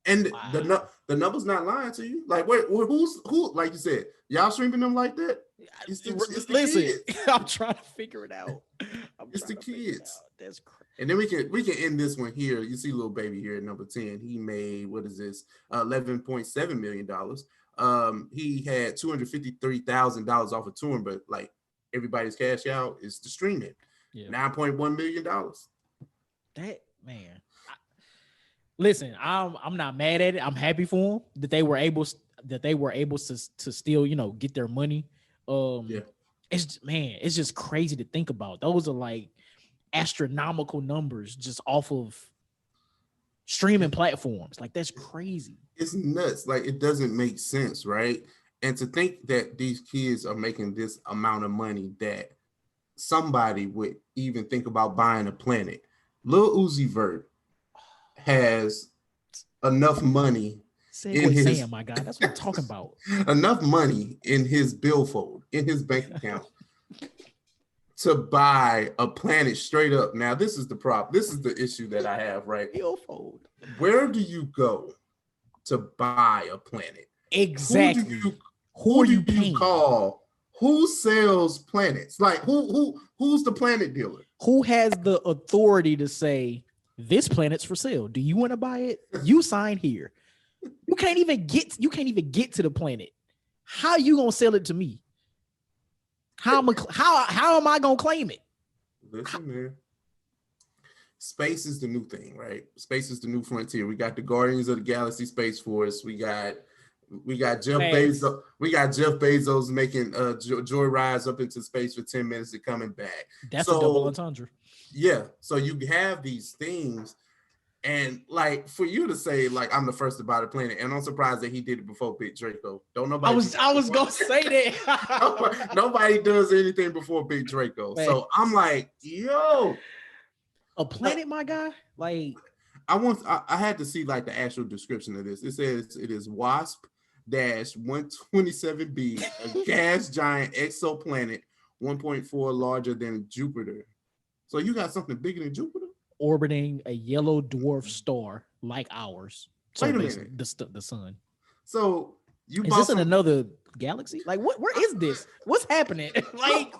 And the number's not lying to you. Like, who? Like you said, y'all streaming them like that? Listen, I'm trying to figure it out. It's the kids. That's crazy. And then we can end this one here. You see Lil Baby here at number 10. He made, what is this? $11.7 million. He had $253,000 off of touring, but like everybody's cash out is the streaming. Yeah. $9.1 million. That, man. Listen, I'm not mad at it. I'm happy for them that they were able to still, get their money. It's just crazy to think about. Those are like astronomical numbers just off of streaming platforms. Like, that's crazy. It's nuts. Like, it doesn't make sense, right? And to think that these kids are making this amount of money, that somebody would even think about buying a planet. Lil Uzi Vert has enough money my God, that's what I'm talking about. Enough money in his billfold, in his bank account, to buy a planet straight up. Now, this is the problem. This is the issue that I have, right? Billfold. Where do you go to buy a planet? Exactly. Who do you call? Who sells planets? Like, who's the planet dealer? Who has the authority to say, this planet's for sale? Do you want to buy it? You sign here. You can't even get to the planet. How you gonna sell it to me? How am I gonna claim it? Listen, man. Space is the new thing, right? Space is the new frontier. We got the Guardians of the Galaxy Space Force. We got Jeff Bezos. We got Jeff Bezos making joy rides up into space for 10 minutes and coming back. That's a double entendre. Yeah. So you have these things. And like for you to say like I'm the first to buy the planet, and I'm surprised that he did it before Big Draco. Don't nobody. I was gonna say that. nobody does anything before Big Draco. Man. So I'm like, yo, a planet, my guy. Like I had to see like the actual description of this. It says it is WASP-127b, a gas giant exoplanet, 1.4 larger than Jupiter. So you got something bigger than Jupiter? Orbiting a yellow dwarf star like ours. So Wait a minute. The sun. So you is this in another galaxy? Like where is this? What's happening? Like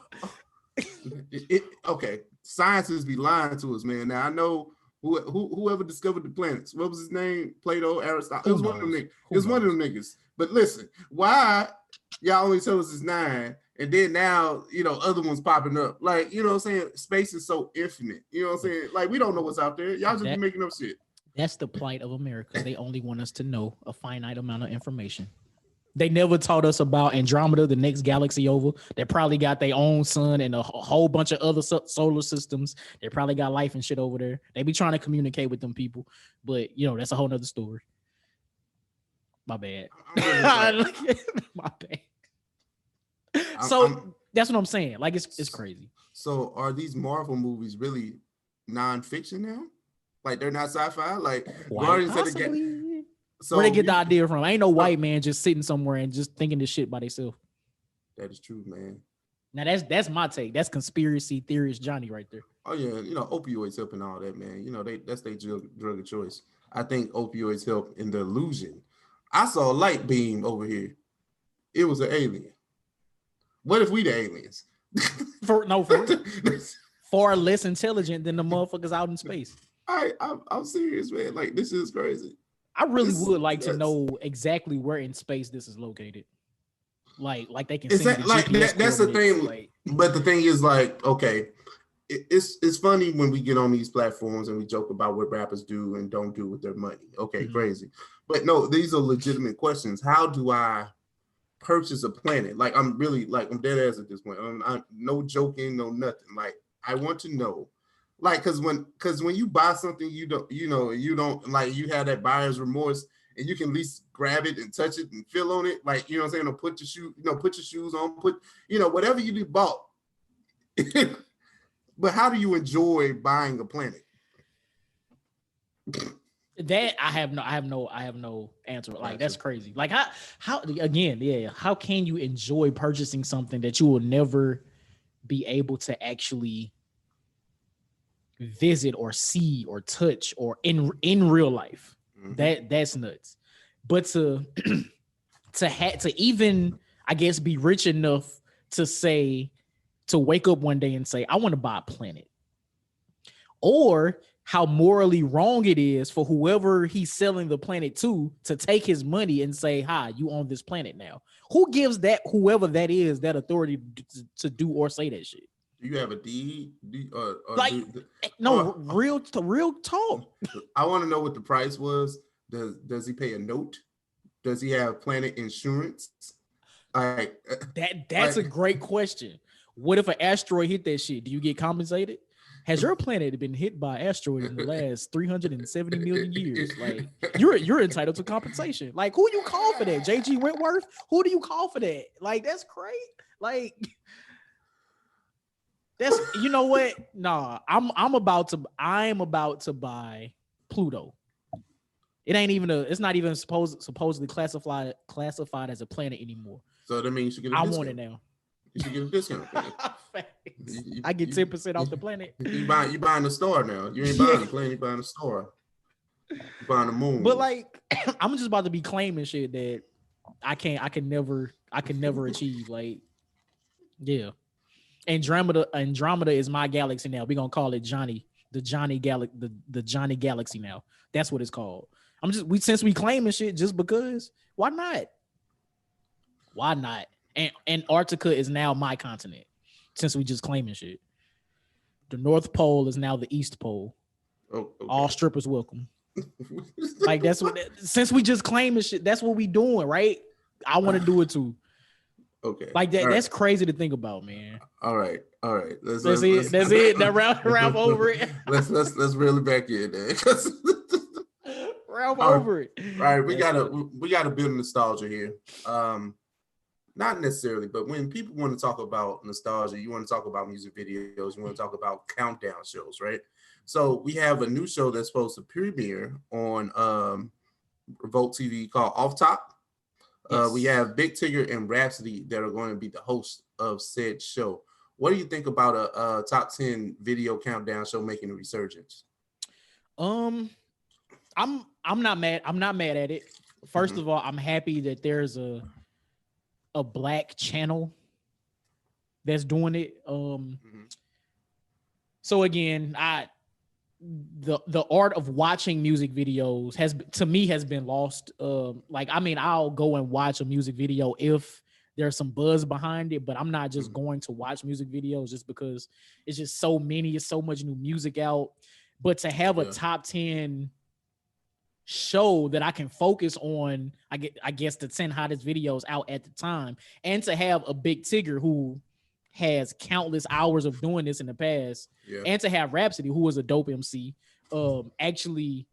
okay. Scientists be lying to us, man. Now I know whoever discovered the planets. What was his name? Plato, Aristotle. It was one of them niggas. It was one of them niggas. But listen, why y'all only tell us it's 9? And then now, you know, other ones popping up. Like, you know what I'm saying? Space is so infinite. You know what I'm saying? Like, we don't know what's out there. Y'all just be making up shit. That's the plight of America. They only want us to know a finite amount of information. They never taught us about Andromeda, the next galaxy over. They probably got their own sun and a whole bunch of other solar systems. They probably got life and shit over there. They be trying to communicate with them people. But, you know, that's a whole nother story. My bad. My bad. So that's what I'm saying. Like it's crazy. So are these Marvel movies really nonfiction now? Like they're not sci-fi? Like Guardians of the So where they get the idea from? Ain't no white man just sitting somewhere and just thinking this shit by themselves. That is true, man. Now that's my take. That's conspiracy theorist Johnny right there. Oh yeah, you know, opioids help and all that, man. You know, that's their drug of choice. I think opioids help in the illusion. I saw a light beam over here. It was an alien. What if we the aliens? Far less intelligent than the motherfuckers out in space. I'm serious, man. Like this is crazy. I really would like to know exactly where in space this is located. Like they can see that's the thing. Like, but the thing is, like, okay, it's funny when we get on these platforms and we joke about what rappers do and don't do with their money. Okay, crazy. But no, these are legitimate questions. How do I purchase a planet? Like I'm dead ass at this point. I'm no joking, no nothing. Like I want to know, like, because when you buy something, you don't like, you have that buyer's remorse, and you can at least grab it and touch it and feel on it, like, you know what I'm saying, or put your shoes on, whatever you bought. But how do you enjoy buying a planet? That I have no answer. Like that's crazy. Like how again, yeah. How can you enjoy purchasing something that you will never be able to actually visit or see or touch or in real life? Mm-hmm. That's nuts. But to even, I guess, be rich enough to wake up one day and say, I want to buy a planet, or how morally wrong it is for whoever he's selling the planet to take his money and say, hi, you own this planet now. Who gives whoever that is that authority to do or say that shit? Do you have a deed? Real talk. I want to know what the price was. Does he pay a note? Does he have planet insurance? Like that's a great question. What if an asteroid hit that shit? Do you get compensated? Has your planet been hit by an asteroid in the last 370 million years? Like you're entitled to compensation. Like who you call for that? JG Wentworth? Who do you call for that? Like that's great. Like that's, you know what? Nah, I'm about to buy Pluto. It's not even supposedly classified as a planet anymore. So that means you should get a discount. I want it now. You should get a discount. I get 10% off the planet. You buying the star now. You ain't buying the planet, you buying the star. You buying the moon. But like I'm just about to be claiming shit that I can never achieve. Like, yeah. Andromeda is my galaxy now. We're gonna call it the Johnny Galaxy now. That's what it's called. Since we claiming shit just because, why not? Why not? And Antarctica is now my continent since we just claiming shit. The North Pole is now the East Pole. Oh, okay. All strippers welcome. Like that's what. Since we just claiming shit, that's what we doing, right? I want to do it too. Okay. Like that. All that's crazy to think about, man. All right. That's it. That round over it. Let's reel it back in there. I'm over it. All right, we gotta build nostalgia here. Not necessarily, but when people want to talk about nostalgia, you want to talk about music videos, you want to talk about countdown shows, right? So we have a new show that's supposed to premiere on Revolt TV called Off Top. Yes. We have Big Tigger and Rhapsody that are going to be the host of said show. What do you think about a top 10 video countdown show making a resurgence? I'm not mad. I'm not mad at it. First of all, I'm happy that there's a black channel that's doing it. So again, the art of watching music videos has been lost. I'll go and watch a music video if there's some buzz behind it, but I'm not just going to watch music videos just because it's just so much new music out. But to have a top 10 show that I can focus on, I guess the 10 hottest videos out at the time, and to have a Big Tigger who has countless hours of doing this in the past, and to have Rhapsody, who is a dope MC, actually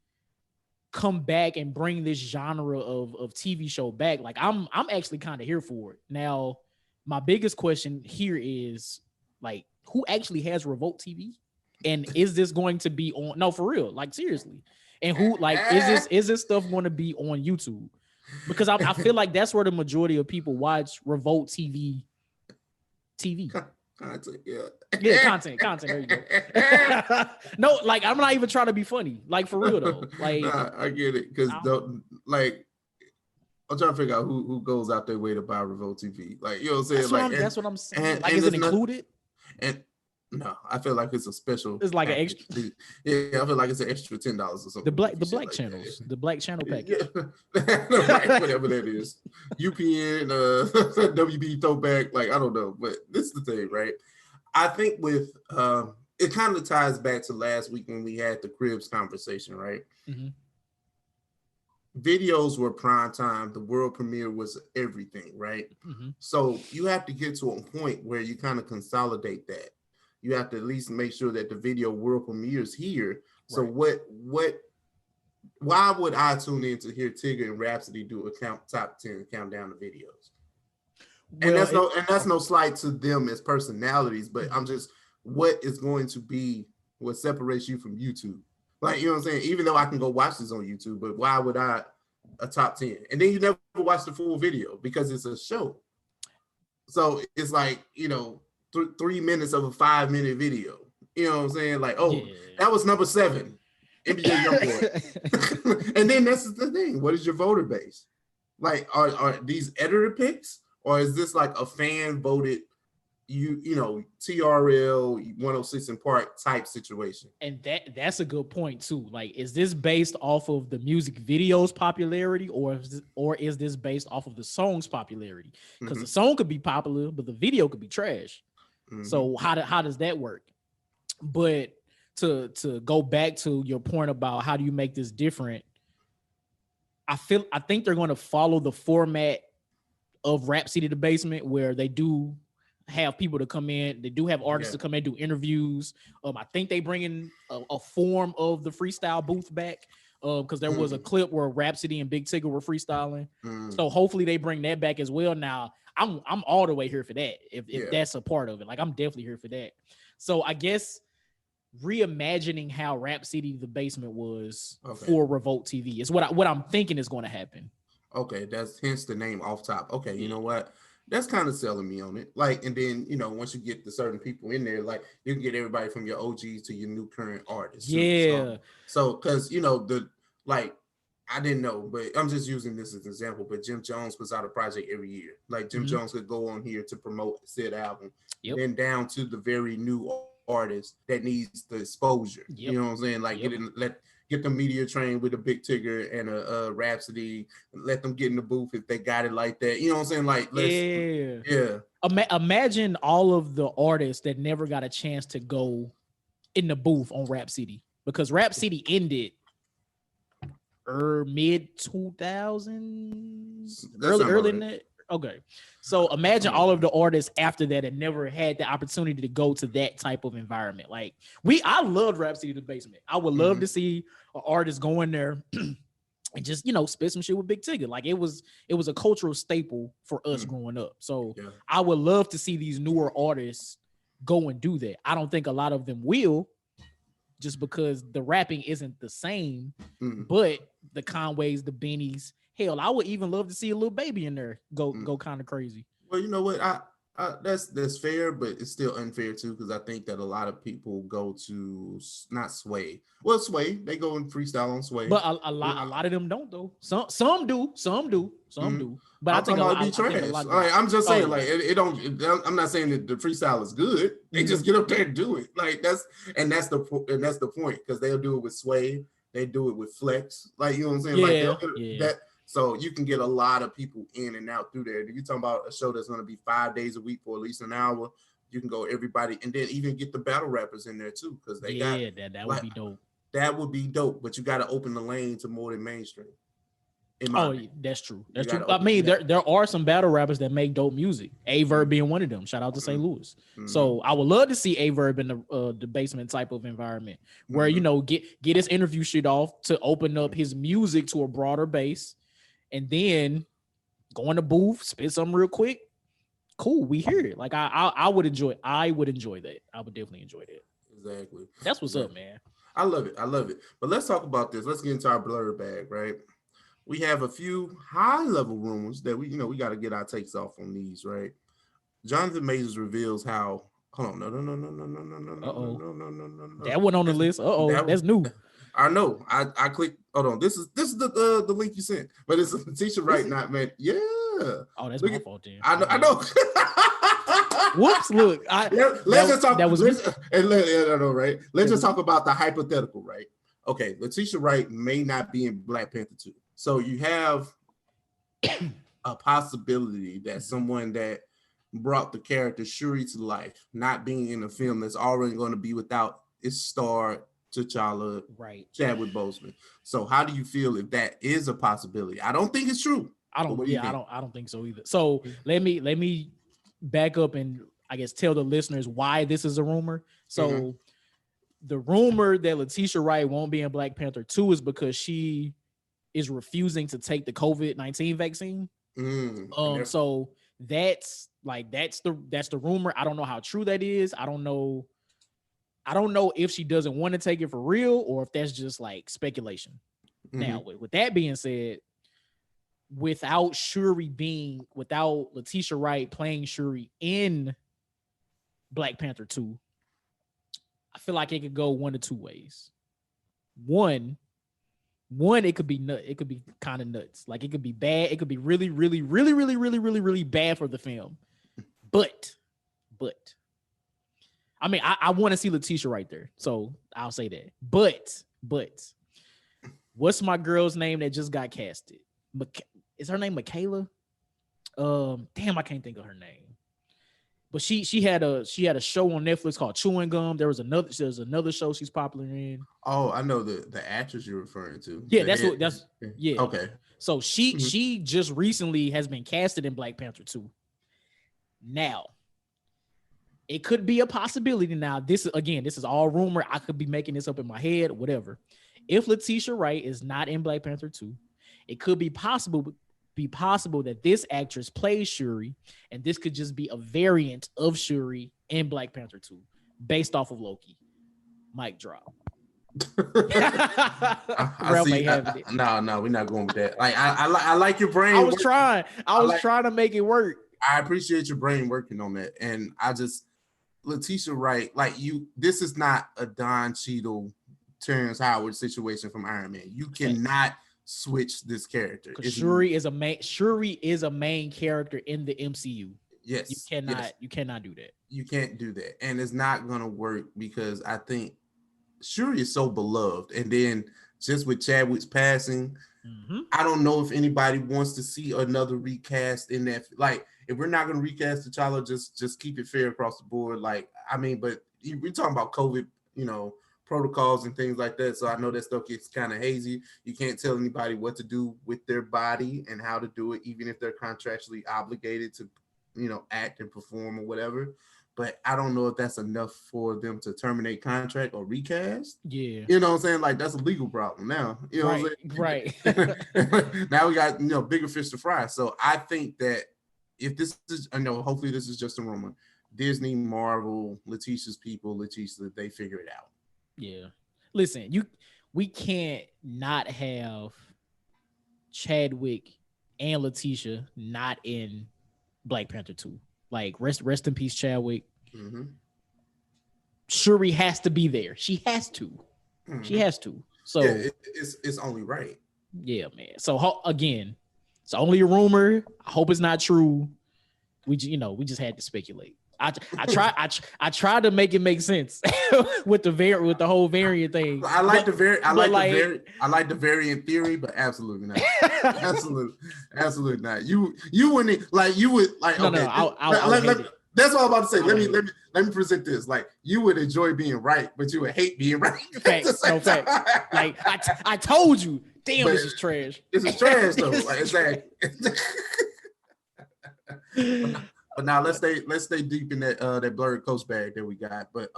come back and bring this genre of TV show back. Like I'm actually kind of here for it. Now, my biggest question here is like, who actually has Revolt TV? And is this going to be on? No, for real, like seriously. And who, like, is this stuff going to be on YouTube? Because I feel like that's where the majority of people watch Revolt TV. Content, content. There you go. No, like I'm not even trying to be funny. Like for real though. Like I get it because like I'm trying to figure out who goes out their way to buy Revolt TV. Like you know what I'm saying? That's what I'm saying. Like, is it included? And no, I feel like it's a special. It's like package. an extra. Yeah, I feel like it's an extra $10 or something. The black channels, the black channel package. Right, whatever that is. UPN, WB throwback. Like I don't know, but this is the thing, right? I think with it kind of ties back to last week when we had the Cribs conversation, right? Videos were prime time. The world premiere was everything, right? So you have to get to a point where you kind of consolidate that. You have to at least make sure that the video world premieres here. So why would I tune in to hear Tigger and Rhapsody do a top 10 countdown of videos? Well, and that's no slight to them as personalities, but I'm just, what is going to be what separates you from YouTube? Like, you know what I'm saying? Even though I can go watch this on YouTube, but why would I a top 10? And then you never watch the full video because it's a show. So it's like, 3 minutes of a 5-minute video. You know what I'm saying? Like, that was number 7, NBA YoungBoy. And then that's the thing. What is your voter base? Like, are these editor picks, or is this like a fan voted, TRL 106 in Park type situation? And that's a good point too. Like, is this based off of the music video's popularity, or is this based off of the song's popularity? Because the song could be popular, but the video could be trash. So how does that work? But to go back to your point about how do you make this different, I think they're going to follow the format of Rhapsody the Basement, where they do have people to come in. They do have artists to come in, do interviews. I think they bring in a form of the freestyle booth back, because there was a clip where Rhapsody and Big Tigger were freestyling. So hopefully they bring that back as well. Now I'm all the way here for that. If that's a part of it, like I'm definitely here for that. So I guess reimagining how Rhapsody the Basement was for Revolt TV is what I'm thinking is going to happen. Okay, that's hence the name Off Top. Okay, you know what? That's kind of selling me on it. Like, and then once you get the certain people in there, like you can get everybody from your OGs to your new current artists. Yeah. So because I didn't know, but I'm just using this as an example. But Jim Jones puts out a project every year. Like Jim Jones could go on here to promote said album, then down to the very new artist that needs the exposure. You know what I'm saying? Like get the media trained with a Big Tigger and a Rhapsody, let them get in the booth if they got it like that. You know what I'm saying? Like, imagine all of the artists that never got a chance to go in the booth on Rhapsody, because Rhapsody ended mid 2000s, early in that. Okay, so imagine all of the artists after that and never had the opportunity to go to that type of environment. Like I loved Rhapsody the Basement. I would love to see an artist go in there and just, spit some shit with Big Tigger. Like it was a cultural staple for us growing up. So I would love to see these newer artists go and do that. I don't think a lot of them will, just because the rapping isn't the same. But the Conways, the Bennies, hell, I would even love to see a little baby in there go kind of crazy. Well, you know what? I that's fair, but it's still unfair too, because I think that a lot of people go to not Sway. Well, Sway, they go and freestyle on Sway, but a lot of them don't though. Some do. But I think it'd be trash. Like, I'm just saying, like it don't. I'm not saying that the freestyle is good. They just get up there and do it. Like that's the point, because they'll do it with Sway. They do it with Flex. Like, you know what I'm saying? That. So you can get a lot of people in and out through there. If you're talking about a show that's going to be 5 days a week for at least an hour, you can go everybody, and then even get the battle rappers in there too, because they got that would be dope. That would be dope, but you got to open the lane to more than mainstream. That's true. That's true. I mean, there are some battle rappers that make dope music. Averb being one of them. Shout out to St. Louis. So I would love to see Averb in the basement type of environment where get his interview shit off to open up his music to a broader base. And then go in the booth, spit something real quick. Cool, we hear it. Like I would enjoy that. I would definitely enjoy that. Exactly. That's what's up, man. I love it. But let's talk about this. Let's get into our blur bag, right? We have a few high level rumors that we got to get our takes off on these, right? Jonathan Majors reveals how. Hold on, no. That one on the list. That's new. I know. I clicked. Hold on. This is the link you sent, but it's Letitia Wright, not man. Yeah. Oh, that's my fault, then. I know. Whoops! Look, let's just talk. That was right. Let's just talk about the hypothetical, right? Okay, Letitia Wright may not be in Black Panther 2, so you have a possibility that someone that brought the character Shuri to life, not being in a film that's already going to be without its star T'Challa, right? Chadwick Boseman. So how do you feel if that is a possibility? I don't think it's true. I don't think so either. So let me back up and I guess tell the listeners why this is a rumor. So the rumor that Letitia Wright won't be in Black Panther 2 is because she is refusing to take the COVID-19 vaccine. So that's the rumor. I don't know how true that is. I don't know if she doesn't want to take it for real or if that's just like speculation. Now, with that being said, without Letitia Wright playing Shuri in Black Panther 2, I feel like it could go one of two ways. One, it could be kind of nuts. Like it could be bad. It could be really, really, really, really, really, really, really bad for the film. But I mean, I want to see Letitia right there, so I'll say that. But what's my girl's name that just got casted? Is her name Michaela? Damn, I can't think of her name. But she had a show on Netflix called Chewing Gum. There's another show she's popular in. Oh, I know the actress you're referring to. Yeah, yeah. Okay. So she just recently has been casted in Black Panther 2. Now, it could be a possibility. Now, this is all rumor. I could be making this up in my head, whatever. If Letitia Wright is not in Black Panther 2, it could be possible that this actress plays Shuri, and this could just be a variant of Shuri in Black Panther 2, based off of Loki. Mic drop. No, we're not going with that. Like I like your brain. I was trying to make it work. I appreciate your brain working on that, and Letitia Wright, this is not a Don Cheadle, Terrence Howard situation from Iron Man. You cannot switch this character. Shuri is a main character in the MCU. Yes, you cannot do that. You can't do that, and it's not gonna work because I think Shuri is so beloved, and then just with Chadwick's passing, I don't know if anybody wants to see another recast in that. Like, if we're not gonna recast T'Challa, just keep it fair across the board. Like, I mean, but we're talking about COVID, protocols and things like that. So I know that stuff gets kind of hazy. You can't tell anybody what to do with their body and how to do it, even if they're contractually obligated to, act and perform or whatever. but I don't know if that's enough for them to terminate contract or recast. Yeah. You know what I'm saying? Like, that's a legal problem now. You know what I'm saying? Right. Now we got, bigger fish to fry. So I think that if this is, I know, hopefully this is just a rumor, Disney, Marvel, Letitia's people, Letitia, they figure it out. Yeah. Listen, we can't not have Chadwick and Letitia not in Black Panther 2. Like, rest in peace, Chadwick. Mm-hmm. Shuri has to be there. She has to. Mm-hmm. She has to. So yeah, it's only right. Yeah, man. So again, it's only a rumor. I hope it's not true. We just had to speculate. I tried to make it make sense with the whole variant thing. I like the variant theory, but absolutely not. absolutely not. You wouldn't okay. No, that's all I'm about to say. Let me present this. Like, you would enjoy being right, but you would hate being right. Facts. Like, I told you. Damn, but this is trash. This is trash though. Like, exactly. But now let's stay deep in that blurred coast bag that we got. But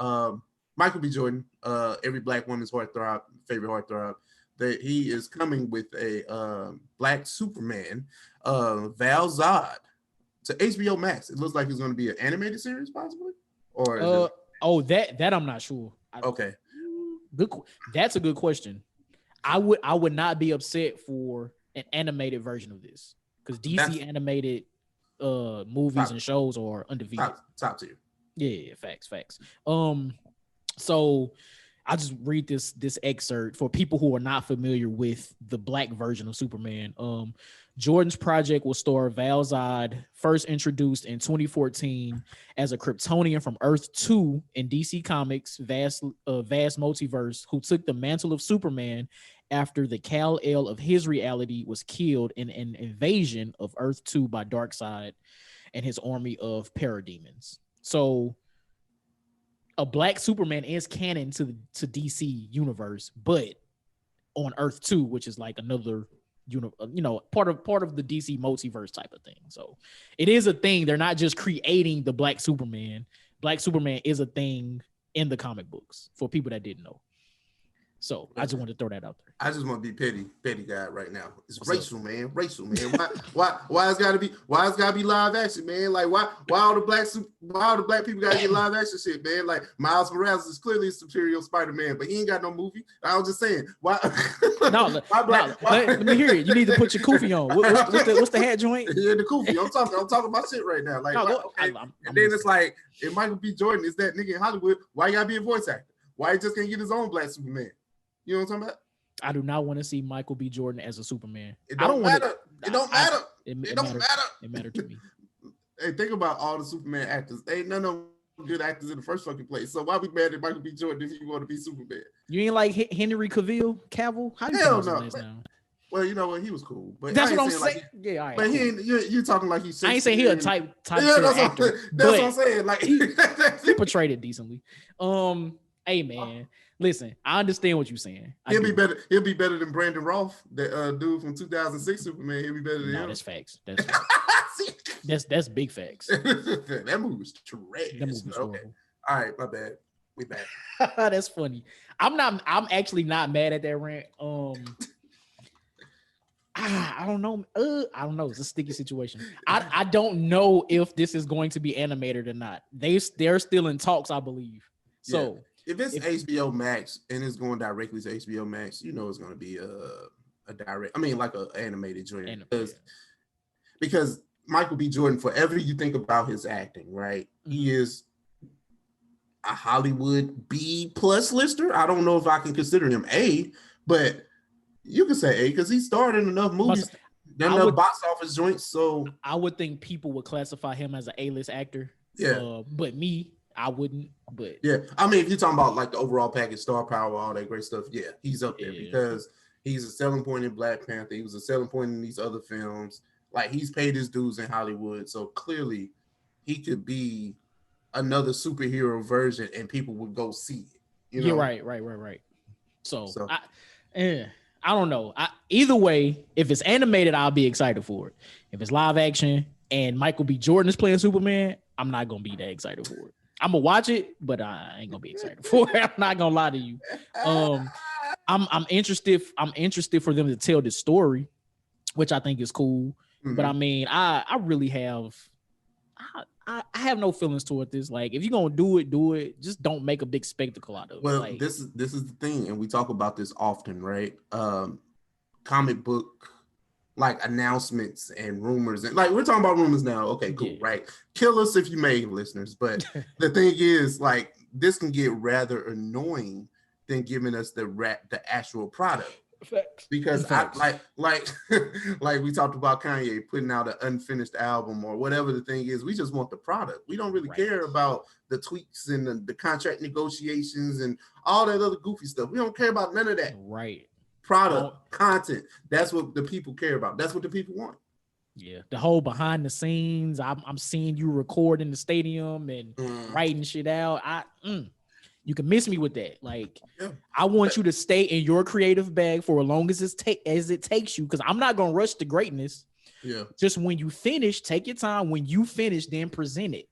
Michael B. Jordan, every Black woman's favorite heartthrob, that he is coming with a Black Superman, Val Zod, to HBO Max. It looks like it's going to be an animated series, possibly. Or that I'm not sure. Okay, good. That's a good question. I would not be upset for an animated version of this because DC animated movies and shows are undefeated. Top tier. Yeah, facts. So I'll just read this excerpt for people who are not familiar with the Black version of Superman. Jordan's project will star Val Zod, first introduced in 2014 as a Kryptonian from Earth 2 in DC Comics' vast multiverse, who took the mantle of Superman after the Kal-El of his reality was killed in an invasion of Earth 2 by Darkseid and his army of parademons. So a Black Superman is canon to DC universe, but on Earth 2, which is like another part of the DC multiverse type of thing. So it is a thing. They're not just creating the Black Superman. Black Superman is a thing in the comic books for people that didn't know. So I just wanted to throw that out there. I just want to be petty guy right now. It's racial, man. Why it's gotta be live action, man? Like why all the black people gotta get live action shit, man? Like Miles Morales is clearly a superior Spider-Man, but he ain't got no movie. I was just saying, why? Let me hear it. You need to put your kufi on. What's the hat joint? Yeah, the kufi. I'm talking about shit right now. Like, and then it's like, if Michael B. Jordan is that nigga in Hollywood, why you gotta be a voice actor? Why he just can't get his own Black Superman? You know what I'm talking about? I do not want to see Michael B. Jordan as a Superman. It don't matter. It don't matter. It mattered to me. Hey, think about all the Superman actors. Ain't none of them good actors in the first fucking place. So why we mad at Michael B. Jordan if you want to be Superman? You ain't like Henry Cavill? How do you Hell no. Well, you know what? He was cool. But that's what I'm saying. Like yeah, all right. But cool. He ain't. You talking like he's. I ain't saying he a type. Yeah, that's what I'm saying. Like he portrayed it decently. Hey man. Listen, I understand what you're saying. He'll be better than Brandon Routh, that dude from 2006 Superman. He'll be better than him. That's facts. That's big facts. That movie was trash. That movie was horrible. All right, my bad. We back. That's funny. I'm actually not mad at that rant. I don't know. I don't know. It's a sticky situation. I don't know if this is going to be animated or not. They're still in talks, I believe. So. Yeah. If it's HBO Max and it's going directly to HBO Max, you know it's going to be a direct. I mean, like an animated joint. Because Michael B. Jordan, forever you think about his acting, right? Mm-hmm. He is a Hollywood B+ lister. I don't know if I can consider him A, but you can say A because he starred in enough movies, enough box office joints. So I would think people would classify him as an A-list actor. Yeah, but me. I wouldn't, but yeah, I mean, if you're talking about like the overall package, star power, all that great stuff, yeah, he's up there because he's a selling point in Black Panther. He was a selling point in these other films. Like he's paid his dues in Hollywood, so clearly he could be another superhero version, and people would go see it. You know? Yeah, right. So I don't know. Either way, if it's animated, I'll be excited for it. If it's live action and Michael B. Jordan is playing Superman, I'm not gonna be that excited for it. I'm gonna watch it, but I ain't gonna be excited for it. I'm not gonna lie to you. I'm interested. I'm interested for them to tell the story, which I think is cool. Mm-hmm. But I mean, I really have. I have no feelings toward this. Like, if you're gonna do it. Just don't make a big spectacle out of it. Well, like, this is the thing, and we talk about this often, right? Comic book like announcements and rumors, and like we're talking about rumors now. Okay, cool, right? Kill us if you may, listeners. But the thing is, like, this can get rather annoying than giving us the actual product. Facts. Because Facts. like we talked about Kanye putting out an unfinished album or whatever the thing is, we just want the product. We don't really care about the tweaks and the contract negotiations and all that other goofy stuff. We don't care about none of that. Right. Product, content. That's what the people care about. That's what the people want. Yeah, the whole behind the scenes. I'm seeing you record in the stadium and writing shit out. You can miss me with that. Like, I want you to stay in your creative bag for as long as it takes you, because I'm not gonna rush to greatness. Yeah. Just when you finish, take your time. When you finish, then present it.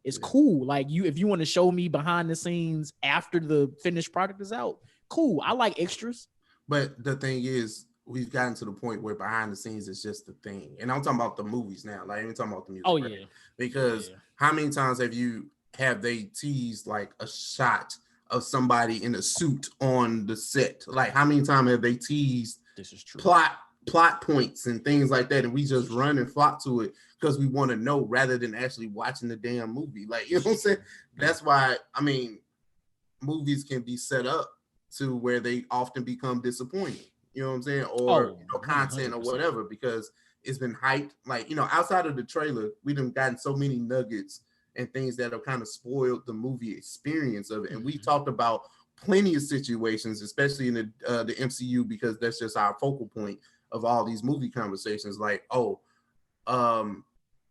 It's cool. Like, if you want to show me behind the scenes after the finished product is out, cool. I like extras. But the thing is, we've gotten to the point where behind the scenes is just the thing. And I'm talking about the movies now. Like, I'm talking about the music. Oh, right? Yeah. Because how many times have they teased like a shot of somebody in a suit on the set? Like, how many times have they teased this is true plot points and things like that, and we just run and flock to it because we want to know rather than actually watching the damn movie? Like, you know what I'm saying? That's why, I mean, movies can be set up to where they often become disappointing, you know what I'm saying? Or content 100%. Or whatever, because it's been hyped. Like, outside of the trailer, we done gotten so many nuggets and things that have kind of spoiled the movie experience of it. And we talked about plenty of situations, especially in the MCU, because that's just our focal point of all these movie conversations. Like,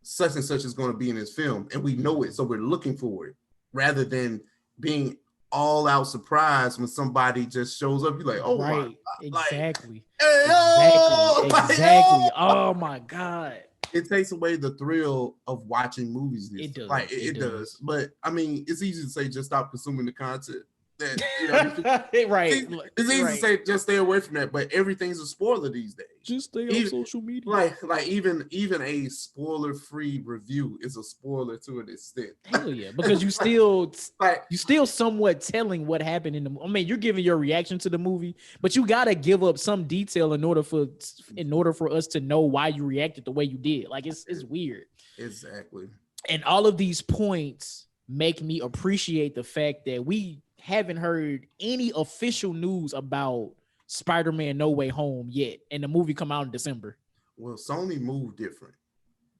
such and such is going to be in this film, and we know it, so we're looking for it, rather than being all out surprised when somebody just shows up. You're like, oh, right, my, exactly, like, exactly. Oh my God. It takes away the thrill of watching movies. It does. Like, it does. But I mean, it's easy to say just stop consuming the content. That, right. It's easy to say just stay away from that, but everything's a spoiler these days. Just stay on social media. Like even a spoiler-free review is a spoiler to an extent. Hell yeah, because you still somewhat telling what happened in the. I mean, you're giving your reaction to the movie, but you gotta give up some detail in order for us to know why you reacted the way you did. Like, it's weird. Exactly. And all of these points make me appreciate the fact that we haven't heard any official news about Spider-Man No Way Home yet, and the movie come out in December. Well, Sony moved different.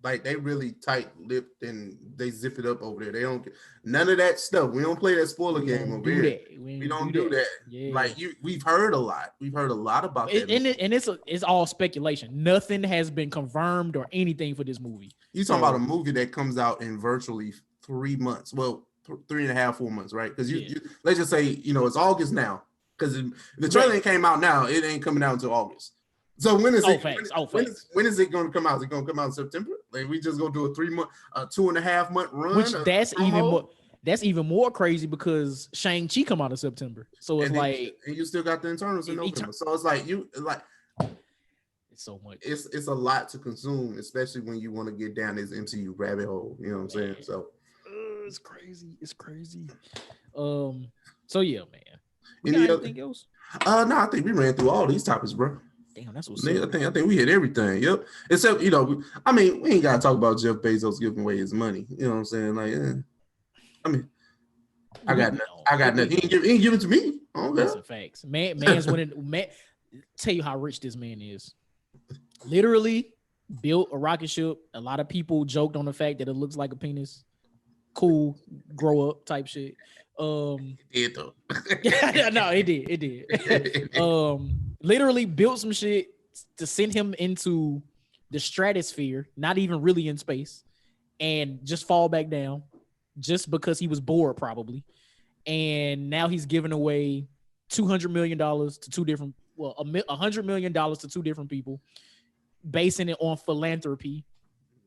Like, they really tight-lipped and they zip it up over there. They don't get none of that stuff. We don't play that spoiler game over here. We don't do that. Yeah. Like, we've heard a lot. We've heard a lot about that. And it's all speculation. Nothing has been confirmed or anything for this movie. You're talking about a movie that comes out in virtually 3 months. Well, 3.5, 4 months, right? Because you let's just say, it's August now. Because the trailer came out now, it ain't coming out until August. So when is it? When is it going to come out? Is it going to come out in September? Like, we just gonna do a 2.5 month run? Which that's even more crazy, because Shang-Chi come out in September. So it's and you still got the Eternals in November. So it's like it's so much. It's a lot to consume, especially when you want to get down this MCU rabbit hole. You know what I'm saying? So. It's crazy. So yeah, man. Anything else? No, I think we ran through all these topics, bro. Damn, that's what's I think we hit everything. Yep. Except, I mean, we ain't gotta talk about Jeff Bezos giving away his money. You know what I'm saying? Like, I mean, I got nothing. He ain't give it to me. That's a facts. Man's winning. Tell you how rich this man is. Literally built a rocket ship. A lot of people joked on the fact that it looks like a penis. Cool, grow up type shit. It did though. No, it did. Literally built some shit to send him into the stratosphere, not even really in space, and just fall back down just because he was bored, probably. And now he's giving away $200 million to two different, $100 million to two different people, basing it on philanthropy.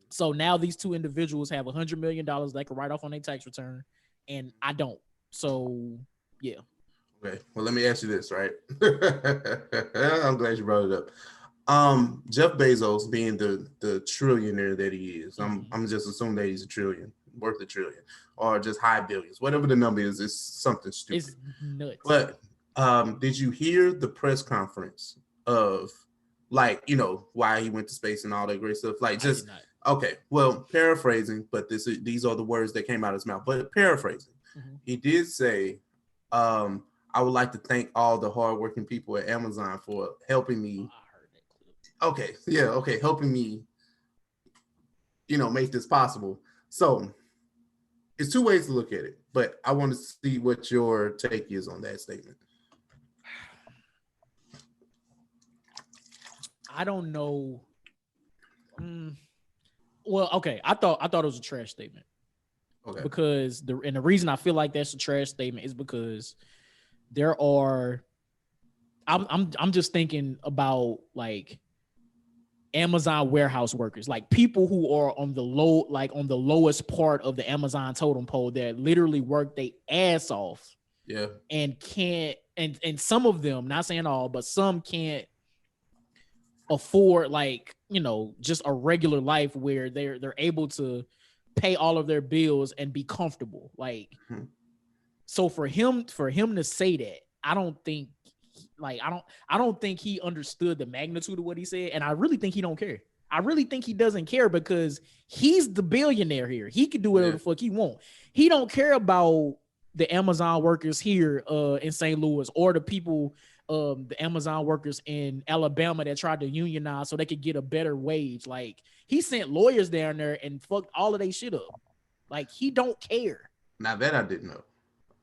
So now these two individuals have $100 million they can write off on their tax return and I don't. So yeah. Okay. Well, let me ask you this, right? I'm glad you brought it up. Jeff Bezos being the trillionaire that he is, I'm just assuming that he's worth a trillion, or just high billions, whatever the number is. It's something stupid. It's nuts. But did you hear the press conference of, like, you know, why he went to space and all that great stuff? Like, just okay. Well, paraphrasing, but these are the words that came out of his mouth. But paraphrasing, he did say, I would like to thank all the hardworking people at Amazon for helping me. Okay, yeah, okay, helping me, you know, make this possible. So it's two ways to look at it, but I want to see what your take is on that statement. I don't know. Well, okay, I thought it was a trash statement. Okay. Because the reason I feel like that's a trash statement is because there are. I'm just thinking about, like, Amazon warehouse workers, like people who are on the lowest part of the Amazon totem pole that literally work their ass off. Yeah. And can't, and some of them, not saying all, but some can't afford, like, you know, just a regular life where they're able to pay all of their bills and be comfortable. Like, so for him to say that, I don't think he understood the magnitude of what he said, and I really think he don't care. I really think he doesn't care because he's the billionaire here. He could do whatever the fuck he want. He don't care about the Amazon workers here in St. Louis, or the people, the Amazon workers in Alabama that tried to unionize so they could get a better wage. Like, he sent lawyers down there and fucked all of their shit up. Like, he don't care. Now that I didn't know.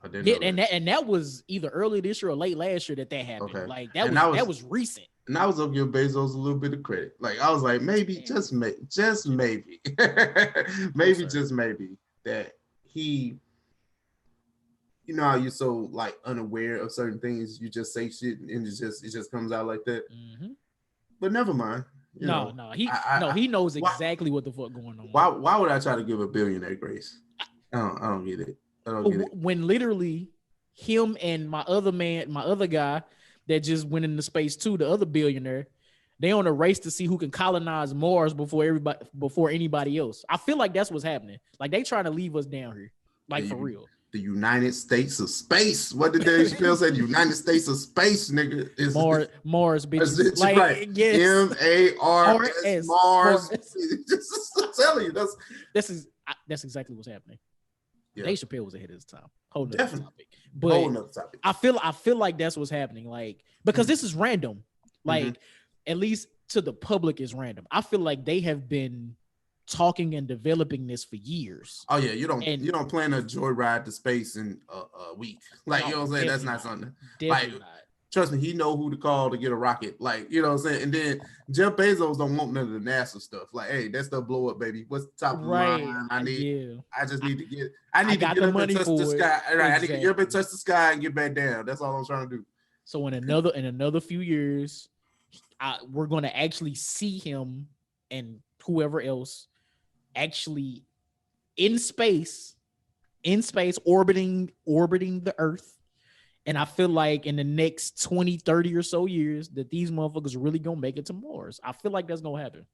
And that was either early this year or late last year that happened. Okay. Like, that was recent. And I was gonna give Bezos a little bit of credit. Like, I was like, maybe, just maybe, just maybe that he, you know how you're so, like, unaware of certain things, you just say shit and it just comes out like that. But never mind. He knows exactly what the fuck going on. Why would I try to give a billionaire grace? I don't get it. When literally him and my other guy that just went into space too, the other billionaire, they on a race to see who can colonize Mars before anybody else. I feel like that's what's happening. Like, they trying to leave us down here, like, for real. The United States of space. What did Dave Chappelle say? The United States of space, nigga. Is Mars, bitch. Like, right. Yes. M-A-R-S, Mars. Just telling you, that's exactly what's happening. Yeah. Dave Chappelle was ahead of his time. Whole nother topic. But whole nother topic. I feel like that's what's happening. Like, because this is random. Like, at least to the public, is random. I feel like they have been talking and developing this for years. Oh yeah, you don't plan a joyride to space in a week. Like, you know what I'm saying? That's not something. Like, not. Trust me, he know who to call to get a rocket. Like, you know what I'm saying? And then Jeff Bezos don't want none of the NASA stuff. Like, hey, that stuff blow up, baby. What's the top of the line? I need to get up and touch the sky. Right, I need to get up and touch the sky and get back down. That's all I'm trying to do. So in another few years, we're going to actually see him and whoever else actually in space, orbiting the Earth. And I feel like in the next 20, 30 or so years that these motherfuckers are really going to make it to Mars. I feel like that's going to happen.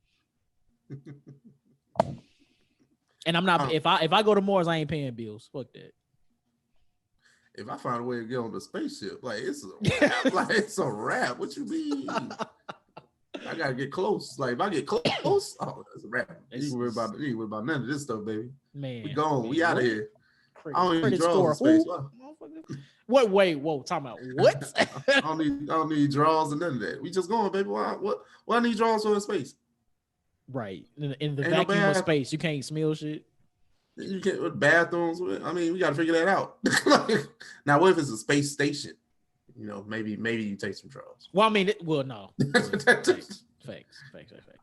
And I'm not, if I go to Mars, I ain't paying bills. Fuck that. If I find a way to get on the spaceship, like, it's a wrap. Like, it's a wrap. What you mean? I gotta get close. Like, if I get close, oh, that's a wrap. You ain't worry about none of this stuff, baby. Man, we gone. Man, we out of here. I don't even draws in space. What? Wait, whoa, talking about what? I don't need draws and none of that. We just going, baby. What I need draws for in space? Right. In the vacuum of space, you can't smell shit. You can't with bathrooms. I mean, we got to figure that out. Now, what if it's a space station? You know, maybe you take some draws. Well, I mean, no. Facts.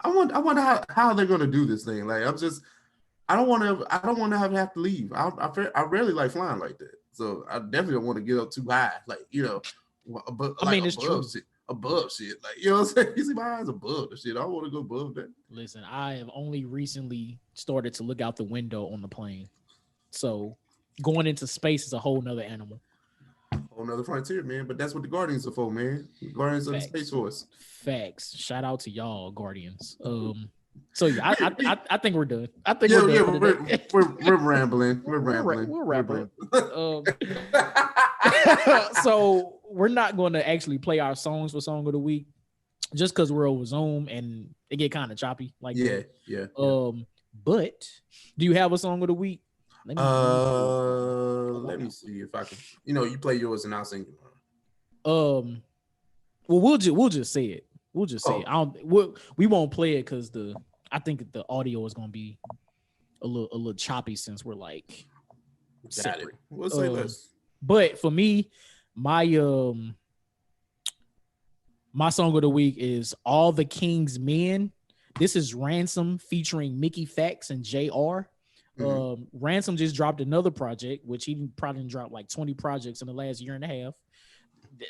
I wonder how they're gonna do this thing. Like, I don't want to have to leave. I rarely like flying like that. So I definitely don't want to get up too high. Like, you know, it's true. Above shit. Like, you know what I'm saying? You see my eyes above the shit. I want to go above that. Listen, I have only recently started to look out the window on the plane. So going into space is a whole nother animal. Whole nother frontier, man. But that's what the Guardians are for, man. Guardians of the Space Force. Facts. Shout out to y'all, Guardians. So yeah, I think we're done. I think we're rambling. We're rambling. So we're not going to actually play our songs for Song of the Week, just because we're over Zoom and it get kind of choppy. Like yeah. But do you have a Song of the Week? Let me see if I can. You play yours and I'll sing it. Well, we'll just say it. We'll just say it. We won't play it because I think the audio is gonna be a little choppy since we're like separate. We'll say less. But for me, my Song of the Week is All the King's Men. This is Ransom featuring Mickey Fax and JR. Ransom just dropped another project, which he probably dropped like 20 projects in the last year and a half.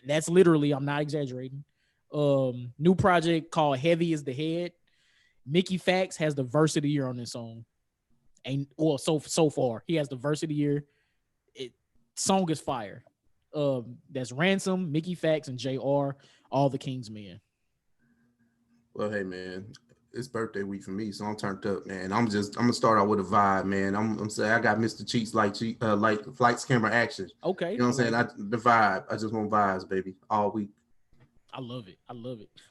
That's literally, I'm not exaggerating. New project called Heavy is the Head. Mickey Fax has the verse of the year on this song. So far, he has the verse of the year. Song is fire. That's Ransom, Mickey Fax, and JR, All the King's Men. Well, hey man, it's birthday week for me, so I'm turned up, man. I'm gonna start out with a vibe, man. I'm saying I got Mr. Cheeks like flights, camera, action. Okay. You know what I'm saying? The vibe. I just want vibes, baby, all week. I love it.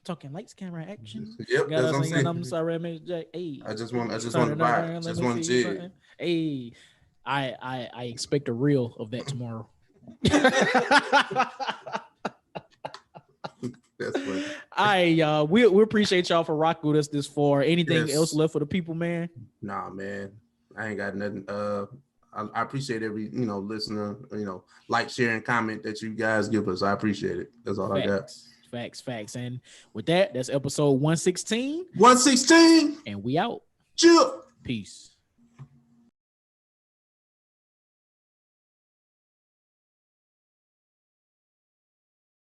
Talking lights, camera, action. Yep, that's what I'm saying. I'm sorry, Mr. Jack. Hey, I just want the vibe. Just want to jig. Hey, I expect a reel of that tomorrow. That's funny. All right, y'all. We appreciate y'all for rocking with us this far. Anything else left for the people, man? Nah, man. I ain't got nothing. I appreciate every listener, like, share, and comment that you guys give us. I appreciate it. That's all I got. Facts. And with that, that's episode 116. 116. And we out. Chill. Peace.